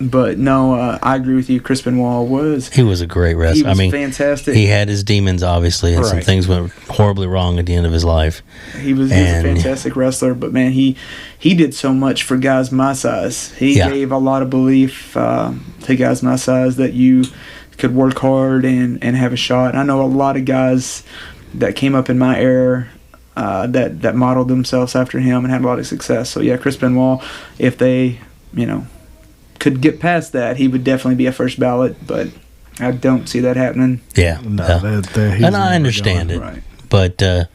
But no, I agree with you. Chris Benoit He was a great he wrestler. was I mean, fantastic. he had his demons, obviously, and some Right. things went horribly wrong at the end of his life. He was a fantastic wrestler, but man, he did so much for guys my size. He gave a lot of belief to guys my size that you could work hard and have a shot. I know a lot of guys that came up in my era that modeled themselves after him and had a lot of success. So yeah, Chris Benoit, if they could get past that, he would definitely be a first ballot, but I don't see that happening. Yeah, no, he's and I never understand going. it. Right. But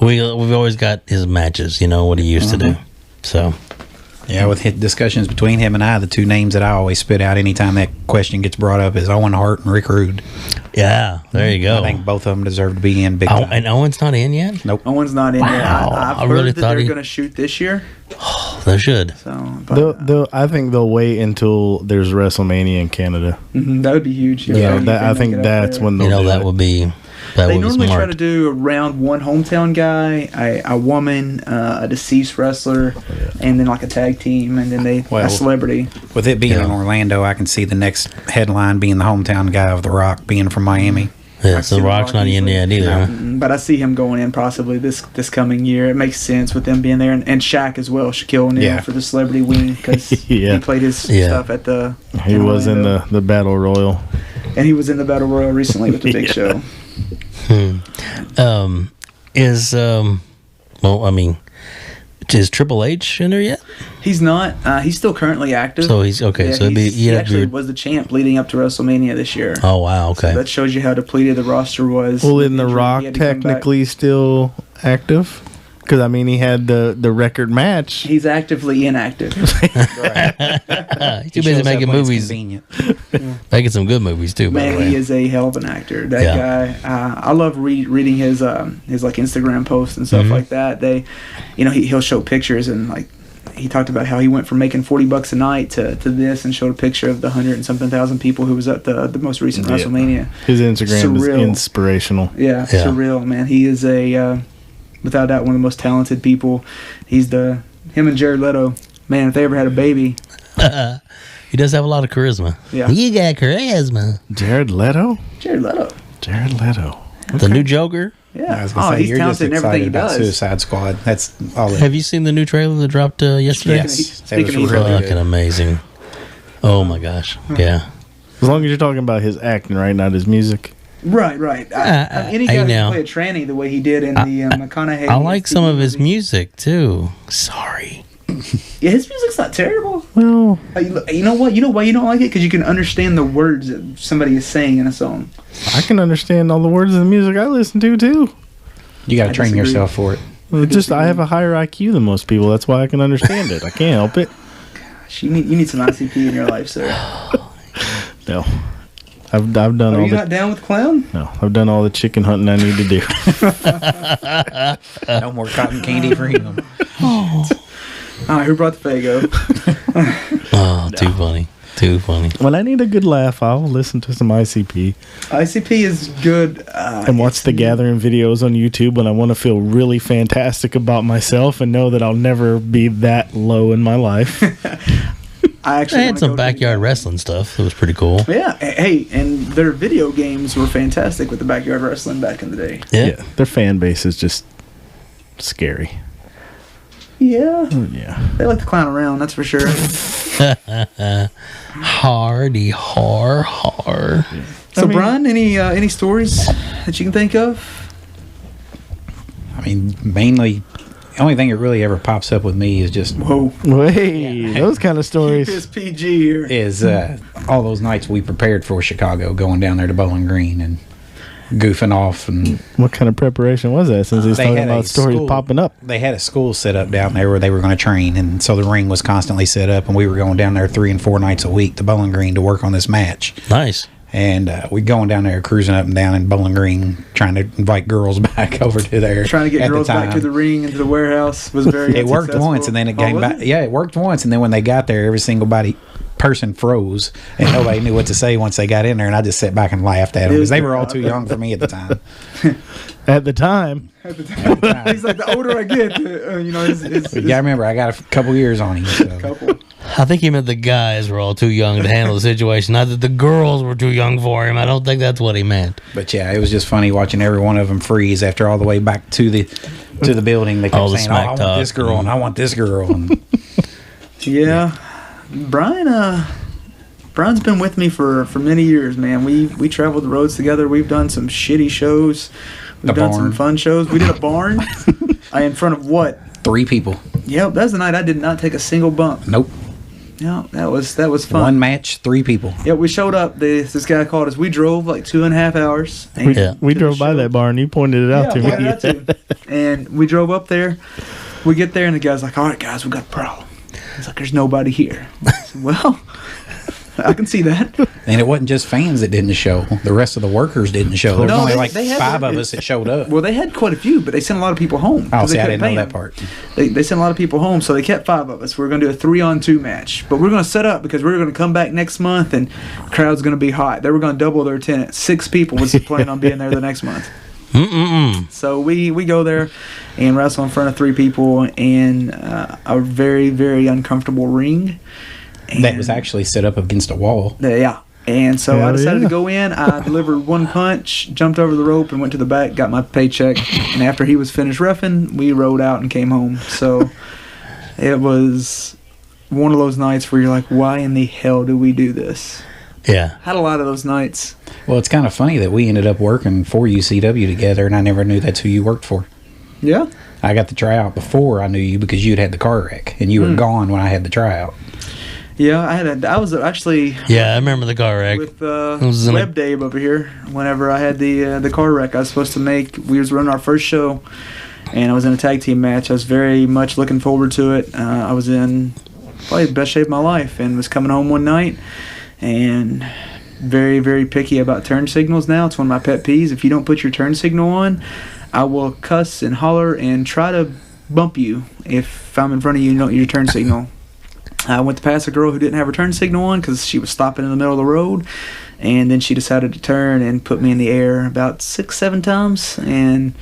we've always got his matches, what he used to do. So Yeah, with discussions between him and I, the two names that I always spit out anytime that question gets brought up is Owen Hart and Rick Rude. yeah, there you go. I think both of them deserve to be in big time. And Owen's not in yet. Nope. Owen's not in there. Wow, I've I heard really that thought they're he- going to shoot this year. They should. So but, I think they'll wait until there's WrestleMania in Canada. that would be huge. Yeah, I think that's when they'll do That it. would be. That They would be normally try smart. to do around one hometown guy, a woman, a deceased wrestler, and then like a tag team, and then a celebrity. With it being in Orlando, I can see the next headline being the hometown guy of The Rock being from Miami. Yeah, so Rock's not in yet either. Huh? But I see him going in possibly this coming year. It makes sense with them being there, and Shaq as well, Shaquille O'Neal for the celebrity wing because he played his stuff at the. He was in the Battle Royal, and he was in the Battle Royal recently with the Big Show. Is Triple H in there yet? He's not. He's still currently active. So he's okay. Yeah, So he actually was the champ leading up to WrestleMania this year. Oh wow. Okay. So that shows you how depleted the roster was. Well, isn't The Rock technically still active? Because I mean, he had the record match. He's actively inactive. He's too busy making movies. Making some good movies too. By the Man, way. he is a hell of an actor. That guy. I love reading his like Instagram posts and stuff like that. He'll show pictures and like he talked about how he went from making $40 a night to this and showed a picture of the 100 and something thousand people who was at the most recent WrestleMania. His Instagram is inspirational. Yeah, surreal, man. He is without doubt one of the most talented people. Him and Jared Leto, man, if they ever had a baby. He does have a lot of charisma. Yeah. You got charisma. Jared Leto? Jared Leto. The new Joker. Yeah. I was gonna say, he's you're just talented in everything excited he about does. Suicide Squad. That's all. Have you seen the new trailer that dropped yesterday? Yes, Speaking that of was really Fucking good. amazing. Oh my gosh. Yeah. As long as you're talking about his acting, right? Not his music. Right. Any guy can play a tranny the way he did in the McConaughey. I like some of his music too. Sorry. Yeah, his music's not terrible. Well, you know what? You know why you don't like it? Because you can understand the words that somebody is saying in a song. I can understand all the words of the music I listen to too. You got to train yourself for it. I have a higher IQ than most people. That's why I can understand it. I can't help it. Gosh, you need some ICP in your life, sir. No. I've done all. Are you not down with clown? No, I've done all the chicken hunting I need to do. No more cotton candy for him. All right, who brought the Faygo? Too funny. Too funny. When I need a good laugh, I'll listen to some ICP. ICP is good. And watch the Gathering videos on YouTube when I want to feel really fantastic about myself and know that I'll never be that low in my life. I had some backyard wrestling stuff. It was pretty cool. Yeah. Hey, and their video games were fantastic with the backyard wrestling back in the day. Yeah. Their fan base is just scary. Yeah. Yeah. They like to clown around, that's for sure. Hardy har. Yeah. So, Brian, any stories that you can think of? I mean, mainly, the only thing that really ever pops up with me is just... Whoa. Hey, those kind of stories. Keep this PG here. Is all those nights we prepared for Chicago, going down there to Bowling Green and goofing off. And what kind of preparation was that, since he's talking about stories popping up? They had a school set up down there where they were going to train, and so the ring was constantly set up, and we were going down there 3 and 4 nights a week to Bowling Green to work on this match. Nice. And we're going down there, cruising up and down in Bowling Green, trying to invite girls back over to there. Trying to get girls back to the ring and to the warehouse was very It worked once, and then it came back. Yeah, it worked once, and then when they got there, every single person froze, and nobody knew what to say once they got in there, and I just sat back and laughed at them because they were all too young for me at the time. At the time. He's like, the older I get, Yeah, I remember I got a couple years on him. So. I think he meant the guys were all too young to handle the situation, not that the girls were too young for him. I don't think that's what he meant. But yeah, it was just funny watching every one of them freeze after all the way back to the building. They kept saying, I want this girl, and I want this girl. And yeah. Brian's been with me for many years, man. We traveled the roads together. We've done some shitty shows. We've done some fun shows. We did a barn in front of what? 3 people. Yep, that was the night I did not take a single bump. Nope. Yeah, that was fun. One match, 3 people. Yeah, we showed up. This guy called us. We drove like 2.5 hours. We drove by that barn. You pointed it out to me. And we drove up there. We get there, and the guy's like, all right, guys, we got a problem. He's like, there's nobody here. I said, well, I can see that. And it wasn't just fans that didn't show. The rest of the workers didn't show. There was only like 5 of us that showed up. Well, they had quite a few, but they sent a lot of people home. Oh, see, I didn't know that part. They sent a lot of people home, so they kept 5 of us. We're going to do a 3-on-2 match. But we're going to set up because we're going to come back next month, and the crowd's going to be hot. They were going to double their attendance. 6 people was planning on being there the next month. So we go there and wrestle in front of 3 people in a very, very uncomfortable ring. And that was actually set up against a wall. Yeah. And so I decided to go in. I delivered 1 punch, jumped over the rope, and went to the back, got my paycheck. And after he was finished reffing, we rode out and came home. So it was one of those nights where you're like, why in the hell do we do this? Yeah. Had a lot of those nights. Well, it's kind of funny that we ended up working for UCW together, and I never knew that's who you worked for. Yeah? I got the tryout before I knew you because you'd had the car wreck, and you were gone when I had the tryout. Yeah, I was actually... Yeah, I remember the car wreck. With Web Dave over here, whenever I had the car wreck I was supposed to make. We was running our first show, and I was in a tag team match. I was very much looking forward to it. I was in probably the best shape of my life, and was coming home one night, and very, very picky about turn signals now. It's one of my pet peeves. If you don't put your turn signal on, I will cuss and holler and try to bump you if I'm in front of you and you don't use your turn signal. I went to pass a girl who didn't have her turn signal on because she was stopping in the middle of the road, and then she decided to turn and put me in the air about 6-7 times, and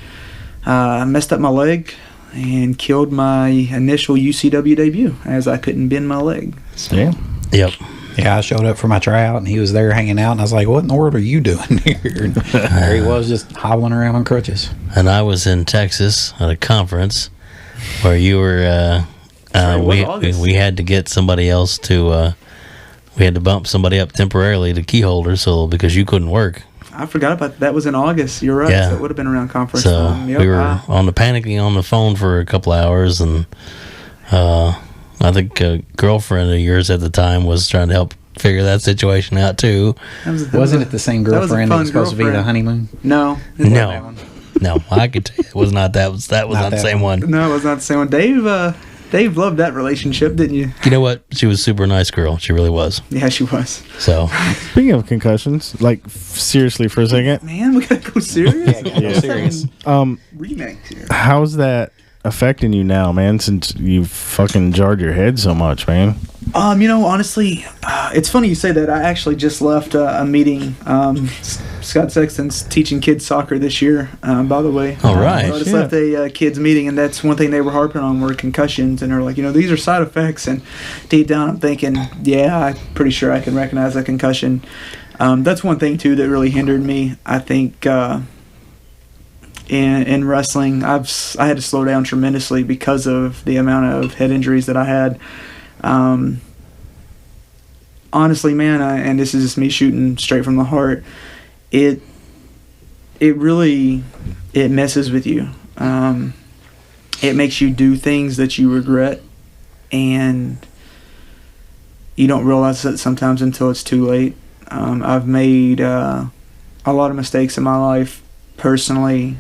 messed up my leg and killed my initial UCW debut as I couldn't bend my leg. Yeah. Yep. Yeah, I showed up for my tryout, and he was there hanging out, and I was like, what in the world are you doing here? And there he was, just hobbling around on crutches. And I was in Texas at a conference where you were... we had to get somebody else to we had to bump somebody up temporarily to key holder, so because you couldn't work. I forgot about that. That was in August. You're right. Yeah. So it would have been around conference So time. Yep. we were panicking on the phone for a couple hours, and I think a girlfriend of yours at the time was trying to help figure that situation out too. Wasn't it the same girlfriend that was supposed to be the honeymoon? No. No, I could tell you it was not that. That was not the same one. No, it was not the same one. Dave loved that relationship, didn't you? You know what? She was a super nice girl. She really was. Yeah, she was. So, speaking of concussions, like seriously for a second, man, we gotta go serious. Go serious. Remakes here. How's that affecting you now, man? Since you fucking jarred your head so much, man. Honestly, it's funny you say that. I actually just left a meeting. Scott Sexton's teaching kids soccer this year, by the way. All right. So I just left a kids meeting, and that's one thing they were harping on were concussions, and they're like, these are side effects. And deep down, I'm thinking, yeah, I'm pretty sure I can recognize a concussion. That's one thing too that really hindered me. I think in wrestling, I had to slow down tremendously because of the amount of head injuries that I had. Honestly, man, and this is just me shooting straight from the heart, it really messes with you. It makes you do things that you regret, and you don't realize it sometimes until it's too late. I've made a lot of mistakes in my life personally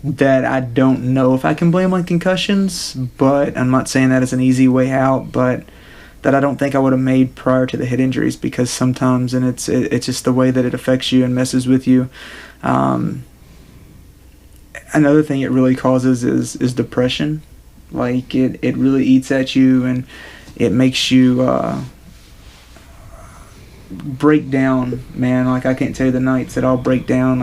that I don't know if I can blame on concussions, but I'm not saying that as an easy way out, but that I don't think I would have made prior to the head injuries, because sometimes, and it's just the way that it affects you and messes with you. Another thing it really causes is depression. Like it really eats at you, and it makes you break down, man. Like I can't tell you the nights that I'll break down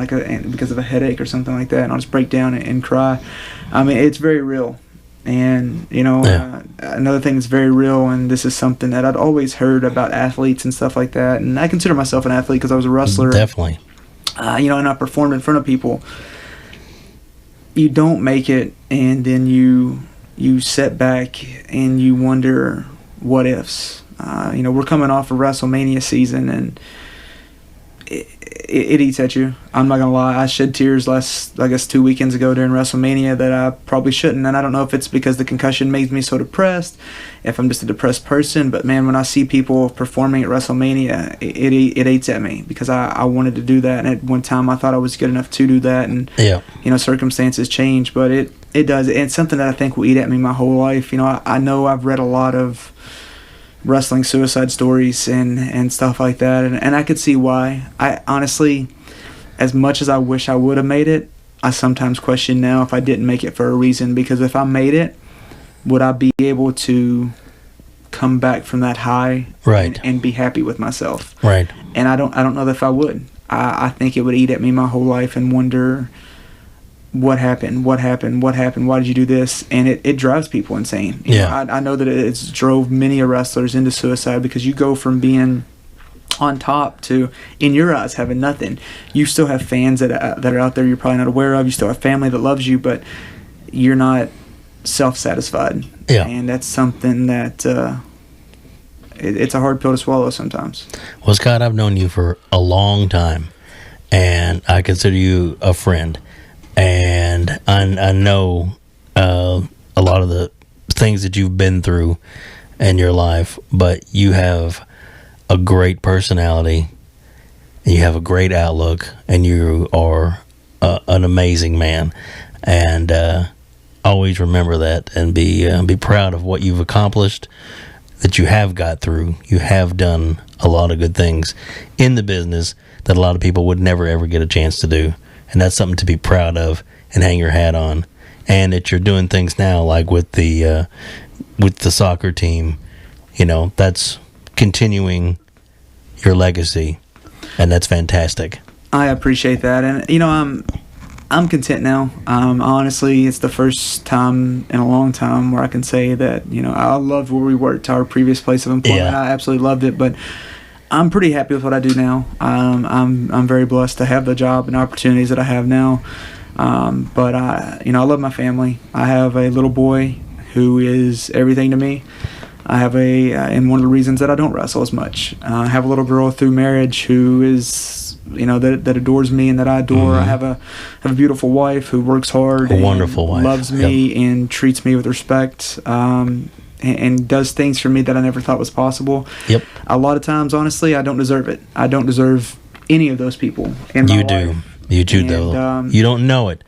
because of a headache or something like that, and I'll just break down and cry. I mean, it's very real. And another thing that's very real, and this is something that I'd always heard about athletes and stuff like that, and I consider myself an athlete because I was a wrestler. Definitely. And I performed in front of people. You don't make it, and then you set back and you wonder what ifs. We're coming off of WrestleMania season, and it eats at you. I'm not gonna lie. I shed tears 2 weekends ago during WrestleMania that I probably shouldn't, and I don't know if it's because the concussion made me so depressed, if I'm just a depressed person. But man, when I see people performing at WrestleMania, it eats at me, because I wanted to do that, and at one time I thought I was good enough to do that, and circumstances change, but it does. And it's something that I think will eat at me my whole life. I know I've read a lot of wrestling suicide stories and stuff like that, and I could see why. I honestly, as much as I wish I would have made it, I sometimes question now if I didn't make it for a reason, because if I made it, would I be able to come back from that high and be happy with myself? Right. And I don't know if I would. I think it would eat at me my whole life and wonder what happened, why did you do this? And it drives people insane. I know that it's drove many wrestlers into suicide, because you go from being on top to, in your eyes, having nothing. You still have fans that are out there you're probably not aware of. You still have family that loves you, but you're not self-satisfied. Yeah. And that's something that it's a hard pill to swallow sometimes. Well, Scott, I've known you for a long time, and I consider you a friend. And I know a lot of the things that you've been through in your life, but you have a great personality, and you have a great outlook, and you are an amazing man. And always remember that, and be proud of what you've accomplished, that you have got through. You have done a lot of good things in the business that a lot of people would never ever get a chance to do. And that's something to be proud of and hang your hat on. And that you're doing things now, like with the soccer team, that's continuing your legacy, and that's fantastic. I appreciate that, and I'm content now. Honestly, it's the first time in a long time where I can say that I loved where we worked, our previous place of employment. Yeah. I absolutely loved it, but I'm pretty happy with what I do now. I'm very blessed to have the job and opportunities that I have now. But I love my family. I have a little boy who is everything to me. I have and one of the reasons that I don't wrestle as much. I have a little girl through marriage who is that adores me and that I adore. I have a beautiful wife who works hard, a wonderful wife, loves me and treats me with respect, and does things for me that I never thought was possible. Yep. A lot of times, honestly, I don't deserve it. I don't deserve any of those people in my life. You do, though. You don't know it,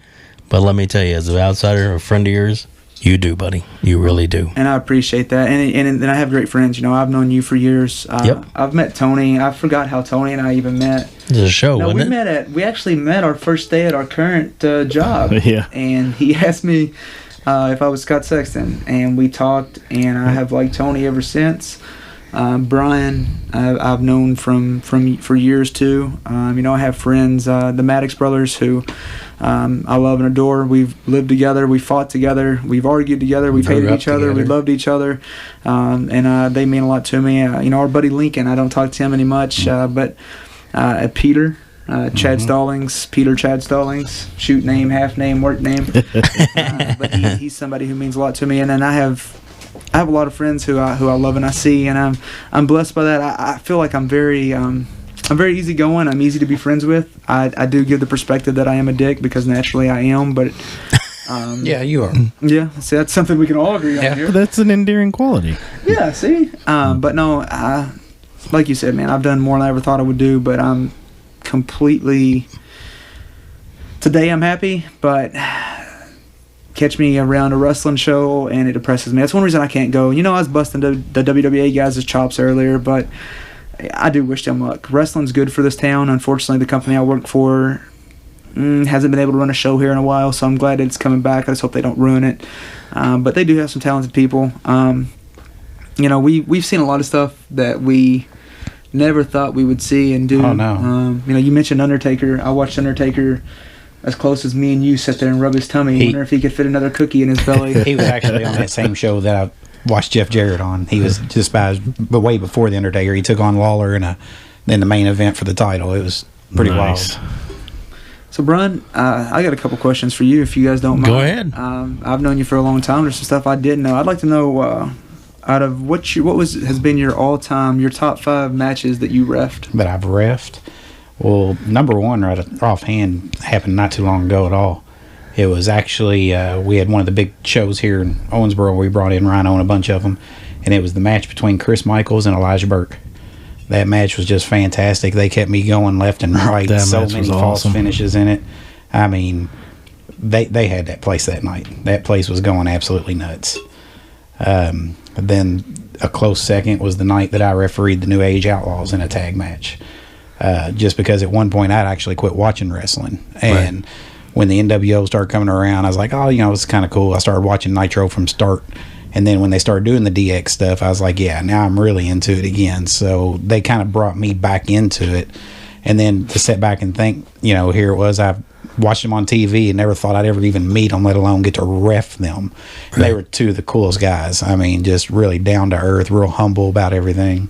but let me tell you, as an outsider, a friend of yours, you do, buddy. You really do. And I appreciate that. And I have great friends. I've known you for years. Yep. I've met Tony. I forgot how Tony and I even met. There's a show, wasn't it? We actually met our first day at our current job. Yeah. And he asked me if I was Scott Sexton, and we talked, and I have liked Tony ever since. Brian, I've known for years too. I have friends, the Maddox brothers, who I love and adore. We've lived together, we fought together, we've argued together, we've hated each other, we loved each other, and they mean a lot to me. Our buddy Lincoln, I don't talk to him any much, but Peter. Chad Stallings, Chad Stallings, shoot name, half name, work name. But he's somebody who means a lot to me, and then I have a lot of friends who I love and I see, and I'm blessed by that. I feel like I'm very easygoing. I'm easy to be friends with. I do give the perspective that I am a dick because naturally I am, but yeah, you are. Yeah, see, that's something we can all agree on here. That's an endearing quality. Yeah, see, but no, like you said, man, I've done more than I ever thought I would do, but I'm completely. Today I'm happy, but catch me around a wrestling show and it depresses me. That's one reason I can't go. I was busting the WWA guys' chops earlier, but I do wish them luck. Wrestling's good for this town. Unfortunately, the company I work for hasn't been able to run a show here in a while, so I'm glad it's coming back. I just hope they don't ruin it. But they do have some talented people. We've seen a lot of stuff that we never thought we would see and do. Oh, no. You mentioned Undertaker. I watched Undertaker as close as me and you sit there and rub his tummy. Wonder if he could fit another cookie in his belly. He was actually on that same show that I watched Jeff Jarrett on. He was just but way before the Undertaker. He took on Lawler in the main event for the title. It was pretty wild. So, Brian, I got a couple questions for you, if you guys don't mind. Go ahead. I've known you for a long time. There's some stuff I didn't know. I'd like to know, out of what has been your your top 5 matches that you reffed? That I've reffed? Well, number one, right offhand, happened not too long ago at all. It was actually, we had one of the big shows here in Owensboro. We brought in Rhino and a bunch of them, and it was the match between Chris Michaels and Elijah Burke. That match was just fantastic. They kept me going left and right. So many false finishes in it. I mean, they had that place that night. That place was going absolutely nuts. Then a close second was the night that I refereed the New Age Outlaws in a tag match. Just because at one point I'd actually quit watching wrestling. And when the NWO started coming around, I was like, it's kind of cool. I started watching Nitro from start. And then when they started doing the DX stuff, I was like, yeah, now I'm really into it again. So they kind of brought me back into it. And then to sit back and think, here it was, I've watched them on TV and never thought I'd ever even meet them, let alone get to ref them. Right. They were two of the coolest guys. I mean, just really down to earth, real humble about everything.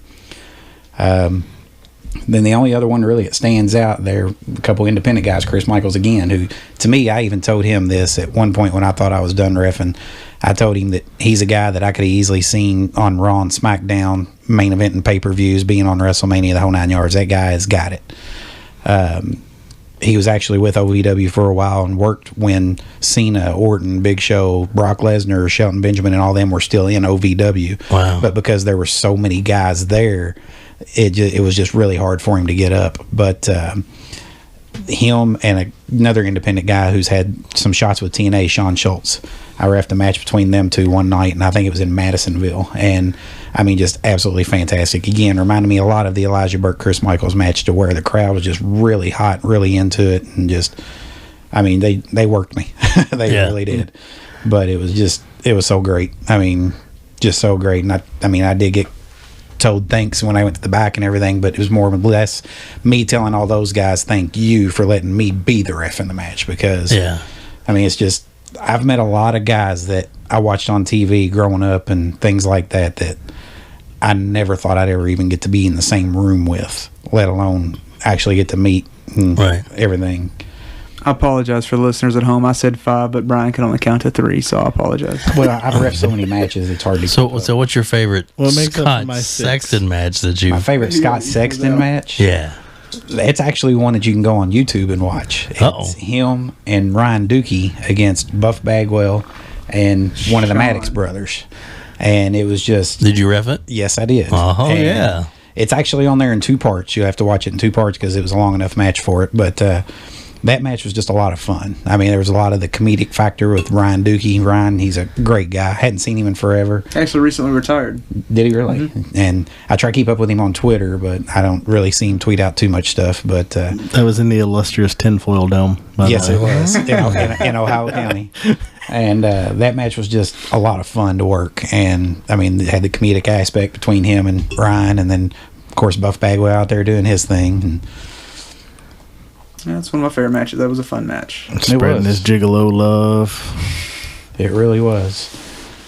Then the only other one really that stands out there, a couple independent guys, Chris Michaels again, who, to me, I even told him this at one point when I thought I was done reffing. I told him that he's a guy that I could have easily seen on Raw and SmackDown, main event and pay-per-views, being on WrestleMania, the whole 9 yards. That guy has got it. He was actually with OVW for a while and worked when Cena, Orton, Big Show, Brock Lesnar, Shelton Benjamin, and all them were still in OVW. Wow. But because there were so many guys there, it was just really hard for him to get up. But him and another independent guy who's had some shots with TNA, Sean Schultz, I reffed a match between them two one night, and I think it was in Madisonville. And, I mean, just absolutely fantastic. Again, reminded me a lot of the Elijah Burke-Chris Michaels match, to where the crowd was just really hot, really into it, and just, I mean, they worked me. They really did. But it was so great. I mean, just so great. And I did get told thanks when I went to the back and everything, but it was more or less me telling all those guys thank you for letting me be the ref in the match, because I mean, it's just, I've met a lot of guys that I watched on TV growing up and things like that I never thought I'd ever even get to be in the same room with, let alone actually get to meet and everything. I apologize for the listeners at home. I said 5, but Brian can only count to 3, so I apologize. Well, I've reffed so many matches, it's hard to So what's your favorite Scott Sexton match that you... My favorite Scott Sexton match? Yeah. It's actually one that you can go on YouTube and watch. It's him and Ryan Dukey against Buff Bagwell and one of the Maddox brothers. And it was just... Did you ref it? Yes, I did. Oh, and yeah. It's actually on there in 2 parts. You have to watch it in 2 parts because it was a long enough match for it. But that match was just a lot of fun. I mean, there was a lot of the comedic factor with Ryan Dukey. Ryan, he's a great guy. Hadn't seen him in forever. Actually recently retired. Did he really? Mm-hmm. And I try to keep up with him on Twitter, but I don't really see him tweet out too much stuff. But that was in the illustrious tinfoil dome. Yes, it was in Ohio County. And that match was just a lot of fun to work. And, I mean, it had the comedic aspect between him and Ryan. And then, of course, Buff Bagwell out there doing his thing. And that's one of my favorite matches. That was a fun match. Spreading this gigolo love. It really was.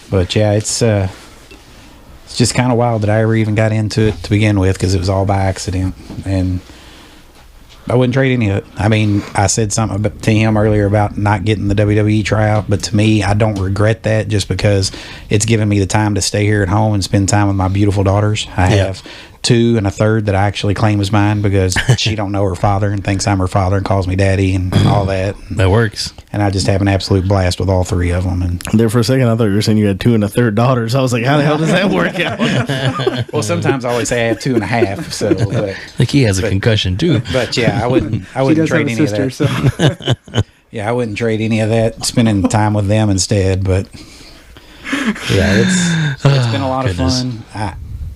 But, yeah, it's just kind of wild that I ever even got into it to begin with because it was all by accident. And I wouldn't trade any of it. I mean, I said something to him earlier about not getting the WWE tryout, but to me, I don't regret that just because it's given me the time to stay here at home and spend time with my beautiful daughters. I have 2 and a third that I actually claim as mine because she don't know her father and thinks I'm her father and calls me daddy and all that. That works. And I just have an absolute blast with all 3 of them. And there for a second, I thought you were saying you had 2 and a third daughters. I was like, how the hell does that work out? Well, sometimes I always say I have 2 and a half. So, I think he has a concussion too. But yeah, I wouldn't trade any of that. So. Yeah, I wouldn't trade any of that. Spending time with them instead. But yeah, it's been a lot of fun.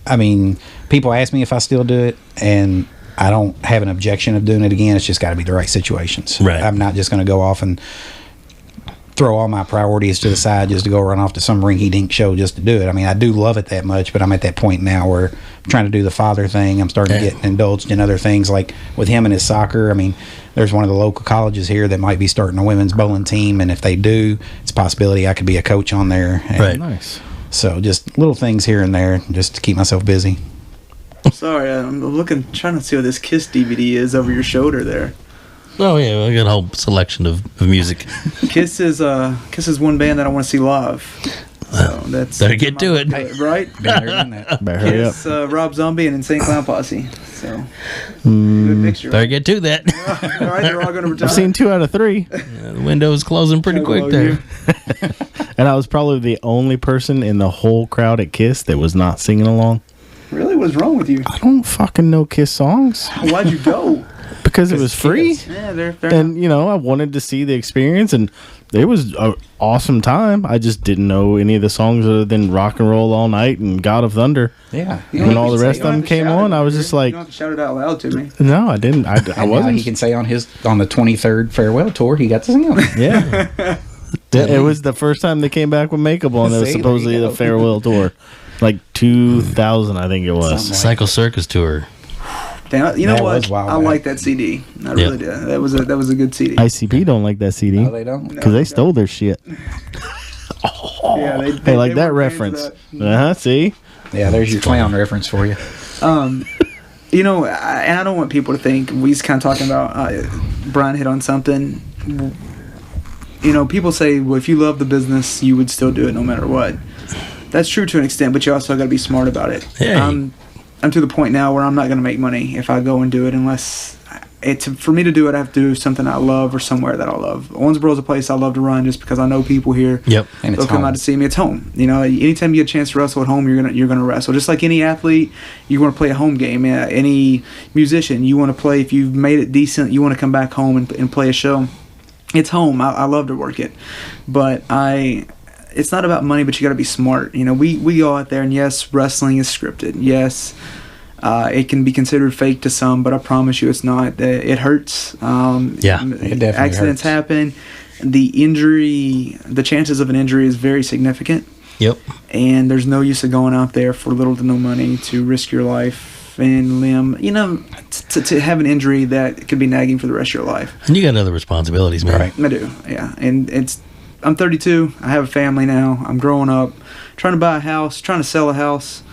I mean, people ask me if I still do it, and I don't have an objection of doing it again. It's just got to be the right situations. Right. I'm not just going to go off and throw all my priorities to the side just to go run off to some rinky-dink show just to do it. I mean, I do love it that much, but I'm at that point now where I'm trying to do the father thing. I'm starting to get indulged in other things, like with him and his soccer. I mean, there's one of the local colleges here that might be starting a women's bowling team, and if they do, it's a possibility I could be a coach on there. And right. Nice. So just little things here and there just to keep myself busy. Sorry, I'm trying to see what this Kiss DVD is over your shoulder there. Oh yeah, we got a whole selection of music. Kiss is one band that I want to see live. So that's better get to it, right? Better hurry up. Kiss, Rob Zombie and Insane Clown Posse. So good mixture. Better get to that. All right, they're all going to retire. I've seen 2 out of 3. The window's closing pretty quick there. And I was probably the only person in the whole crowd at Kiss that was not singing along. Really? What's wrong with you? I don't fucking know Kiss songs. Why'd you go? Because it was free. Yeah, they're and, you know, I wanted to see the experience, and it was an awesome time. I just didn't know any of the songs other than Rock and Roll All Night and God of Thunder. Yeah. When all the rest of them came on, I was just like... You don't have to shout it out loud to me. No, I didn't. I wasn't. He can say on the 23rd farewell tour, he got to sing them. Yeah. It was the first time they came back with makeup on. It was supposedly the farewell tour. Like 2000, I think it was. Cycle Circus tour. Damn, you know what? I like that CD. I really did. That was a good CD. ICP don't like that CD. No, they don't. Because they stole their shit. Yeah, they like that reference. See? Yeah, there's your clown reference for you. You know, and I don't want people to think we just kind of talking about Brian hit on something. You know, people say, well, if you love the business, you would still do it no matter what. That's true to an extent, but you also got to be smart about it. Yeah. I'm to the point now where I'm not going to make money if I go and do it unless for me to do it, I have to do something I love or somewhere that I love. Owensboro is a place I love to run just because I know people here. Yep. And they'll come out to see me. It's home. You know, anytime you get a chance to wrestle at home, you're gonna wrestle. Just like any athlete, you want to play a home game. Any musician, you want to play. If you've made it decent, you want to come back home and play a show. It's home. I love to work it, but it's not about money, but you got to be smart. You know, we go out there, and yes, wrestling is scripted. Yes, it can be considered fake to some, but I promise you it's not. It hurts. It definitely accidents hurts. happen. The chances of an injury is very significant. Yep. And there's no use of going out there for little to no money to risk your life and limb, you know, to have an injury that could be nagging for the rest of your life. And you got other responsibilities, man. Right. I do, yeah. And I'm 32. I have a family now. I'm growing up, trying to buy a house, trying to sell a house.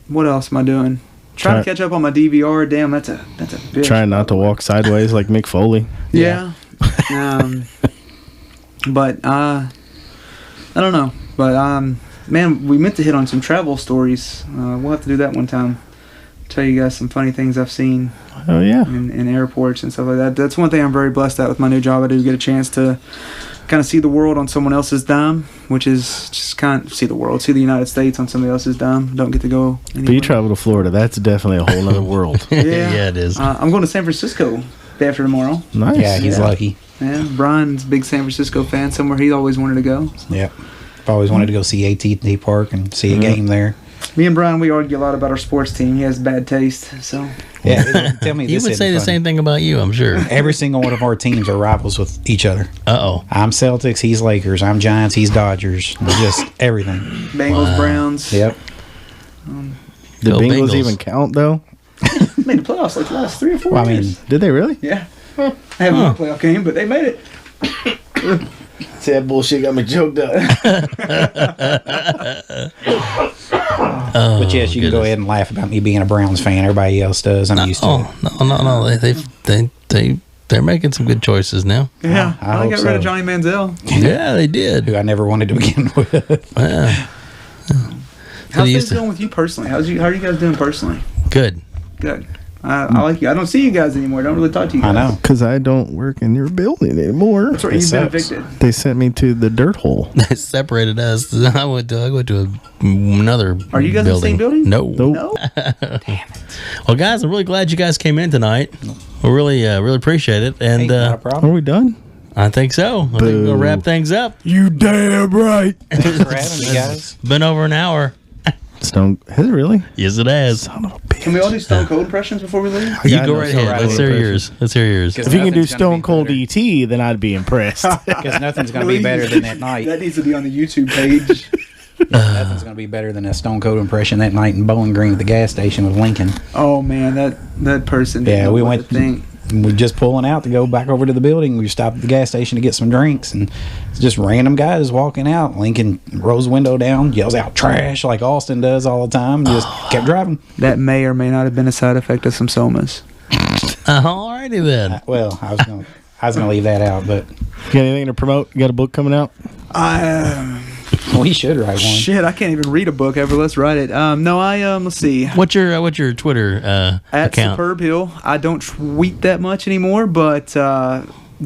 What else am I doing? Trying to catch up on my DVR. Damn, that's a bitch. Trying not to walk sideways like Mick Foley. Yeah. But I don't know. But man, we meant to hit on some travel stories. We'll have to do that one time. tell you guys some funny things I've seen Oh yeah. in airports and stuff like that. That's one thing I'm very blessed at with my new job. I do get a chance to kind of see the world on someone else's dime, which is just see the United States on somebody else's dime. Don't get to go anywhere. But you travel to Florida. That's definitely a whole other world. Yeah, it is. I'm going to San Francisco day after tomorrow. Nice. Yeah, he's lucky. Yeah, Brian's a big San Francisco fan. Somewhere he always wanted to go. Yep. I've always wanted to go see AT&T Park and see a game there. Me and Brian, we argue a lot about our sports team. He has bad taste, so. Yeah, tell me He this. would say the same thing about you, I'm sure. Every single one of our teams are rivals with each other. Uh-oh. I'm Celtics, he's Lakers. I'm Giants, he's Dodgers. Just everything. Bengals, Browns. Yep. Did Go Bengals Bengals. even count though? Made the playoffs like the last 3 or 4 Well, I years. mean, Did they really? Yeah. I haven't won a playoff game, but they made it. See, that bullshit got me choked up. but yes, you can go ahead and laugh about me being a Browns fan. Everybody else does. I'm used to it. No. They're making some good choices now. Yeah. I I hope got rid of so. Johnny Manziel. Yeah, they did. Who I never wanted to begin with. Yeah. How's They things used to- going with you personally? How are you guys doing personally? Good. Good. I like you. I don't see you guys anymore. I don't really talk to you I guys. know. Because I don't work in your building anymore. That's right. It You've been sucks. evicted. They sent me to the dirt hole. They separated us. I went to another Are you guys in the same building? No. Nope. No? Well, guys, I'm really glad you guys came in tonight. We really appreciate it. And Ain't not a Are problem. we done? I think so. I think we'll Boo. wrap things up. You damn right. Thanks for having me, guys. Been over an hour. Stone. Has it really? Yes, it has. Son of a bitch. Can we all do Stone Cold impressions before we leave? You got go no right Stone ahead. Cold Let's hear impression. yours. Let's hear yours. If you can do Nothing's gonna Stone be Cold better. ET, then I'd be impressed. Because nothing's going to be better than that night. That needs to be on the YouTube page. Nothing's going to be better than a Stone Cold impression that night in Bowling Green at the gas station with Lincoln. Oh man, that person. didn't Yeah, know we what went. to think. We just pulling out to go back over to the building. We stopped at the gas station to get some drinks, and it's just random guys walking out. Lincoln rolls the window down, yells out "trash" like Austin does all the time. Just kept driving. That may or may not have been a side effect of some somas. Alrighty then. Well, I was gonna leave that out, but You got anything to promote? You got a book coming out? we should write one. Shit, I can't even read a book ever. Let's write it. No, let's see. What's your Twitter At account? Superb Hill. I don't tweet that much anymore, but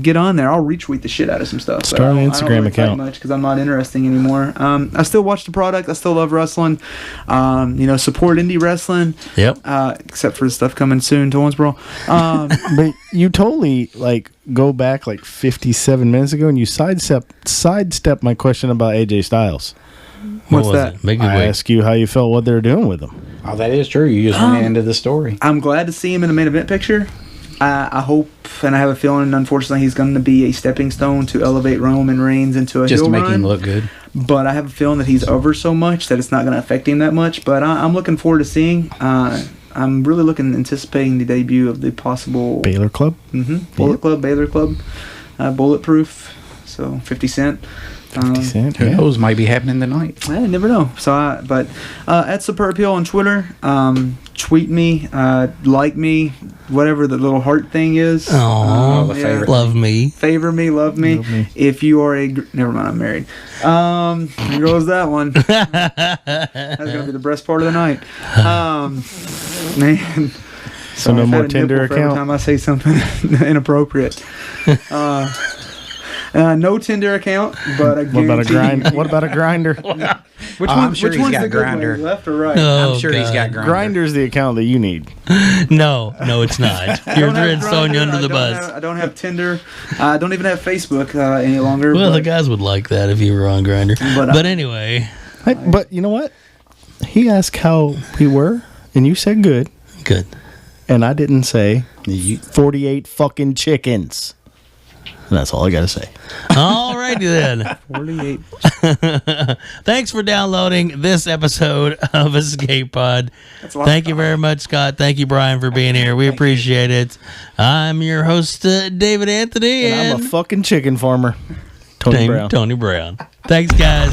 get on there. I'll retweet the shit out of some stuff. Start an Instagram account. much because I'm not interesting anymore. I still watch the product. I still love wrestling. Support indie wrestling. Yep. Except for the stuff coming soon to Owensboro. But you totally go back 57 minutes ago and you sidestep my question about AJ Styles. What What's was that? it? Make it I quick. asked you how you felt what they were doing with him. Oh, that is true. You just went into the story. I'm glad to see him in the main event picture. I hope, and I have a feeling, unfortunately, he's going to be a stepping stone to elevate Roman Reigns into a Just heel to make run. him look good. But I have a feeling that he's over so much that it's not going to affect him that much. But I'm looking forward to seeing. I'm really anticipating the debut of the possible Baylor Club? Bullet Club, Baylor Club, Bulletproof. So 50 Cent. 50 Cent? Who Yeah. knows? Might be happening tonight. I never know. So, at Superb Hill on Twitter, tweet me, like me, whatever the little heart thing is. Oh, the favorite. love me. Favor me, love me. Love me. If you are never mind, I'm married. There goes that one. That's gonna be the best part of the night. Man. So no I've more had a Tinder nipple for every account? time I say something inappropriate. No Tinder account, but I What about a guarantee grind? you- What about a grinder? Which I'm one? sure Which he's one's got the good Grindr. one? Left or right? Oh, I'm sure he's got God. Grindr. Grinder's the account that you need. No, it's not. I You're don't have throwing you Grindr, under I the don't bus. I don't have Tinder. I don't even have Facebook any longer. Well, but, the guys would like that if you were on Grindr. But, But anyway, But you know what? He asked how we were, and you said good, good. and I didn't say You, 48 fucking chickens. And that's all I got to say. Alrighty then. 48. Thanks for downloading this episode of Escape Pod. That's a lot Thank of you time. very much, Scott. Thank you, Brian, for being here. We appreciate it. I'm your host, David Anthony, And I'm and a fucking chicken farmer. Tony Brown. Tony Brown. Thanks, guys.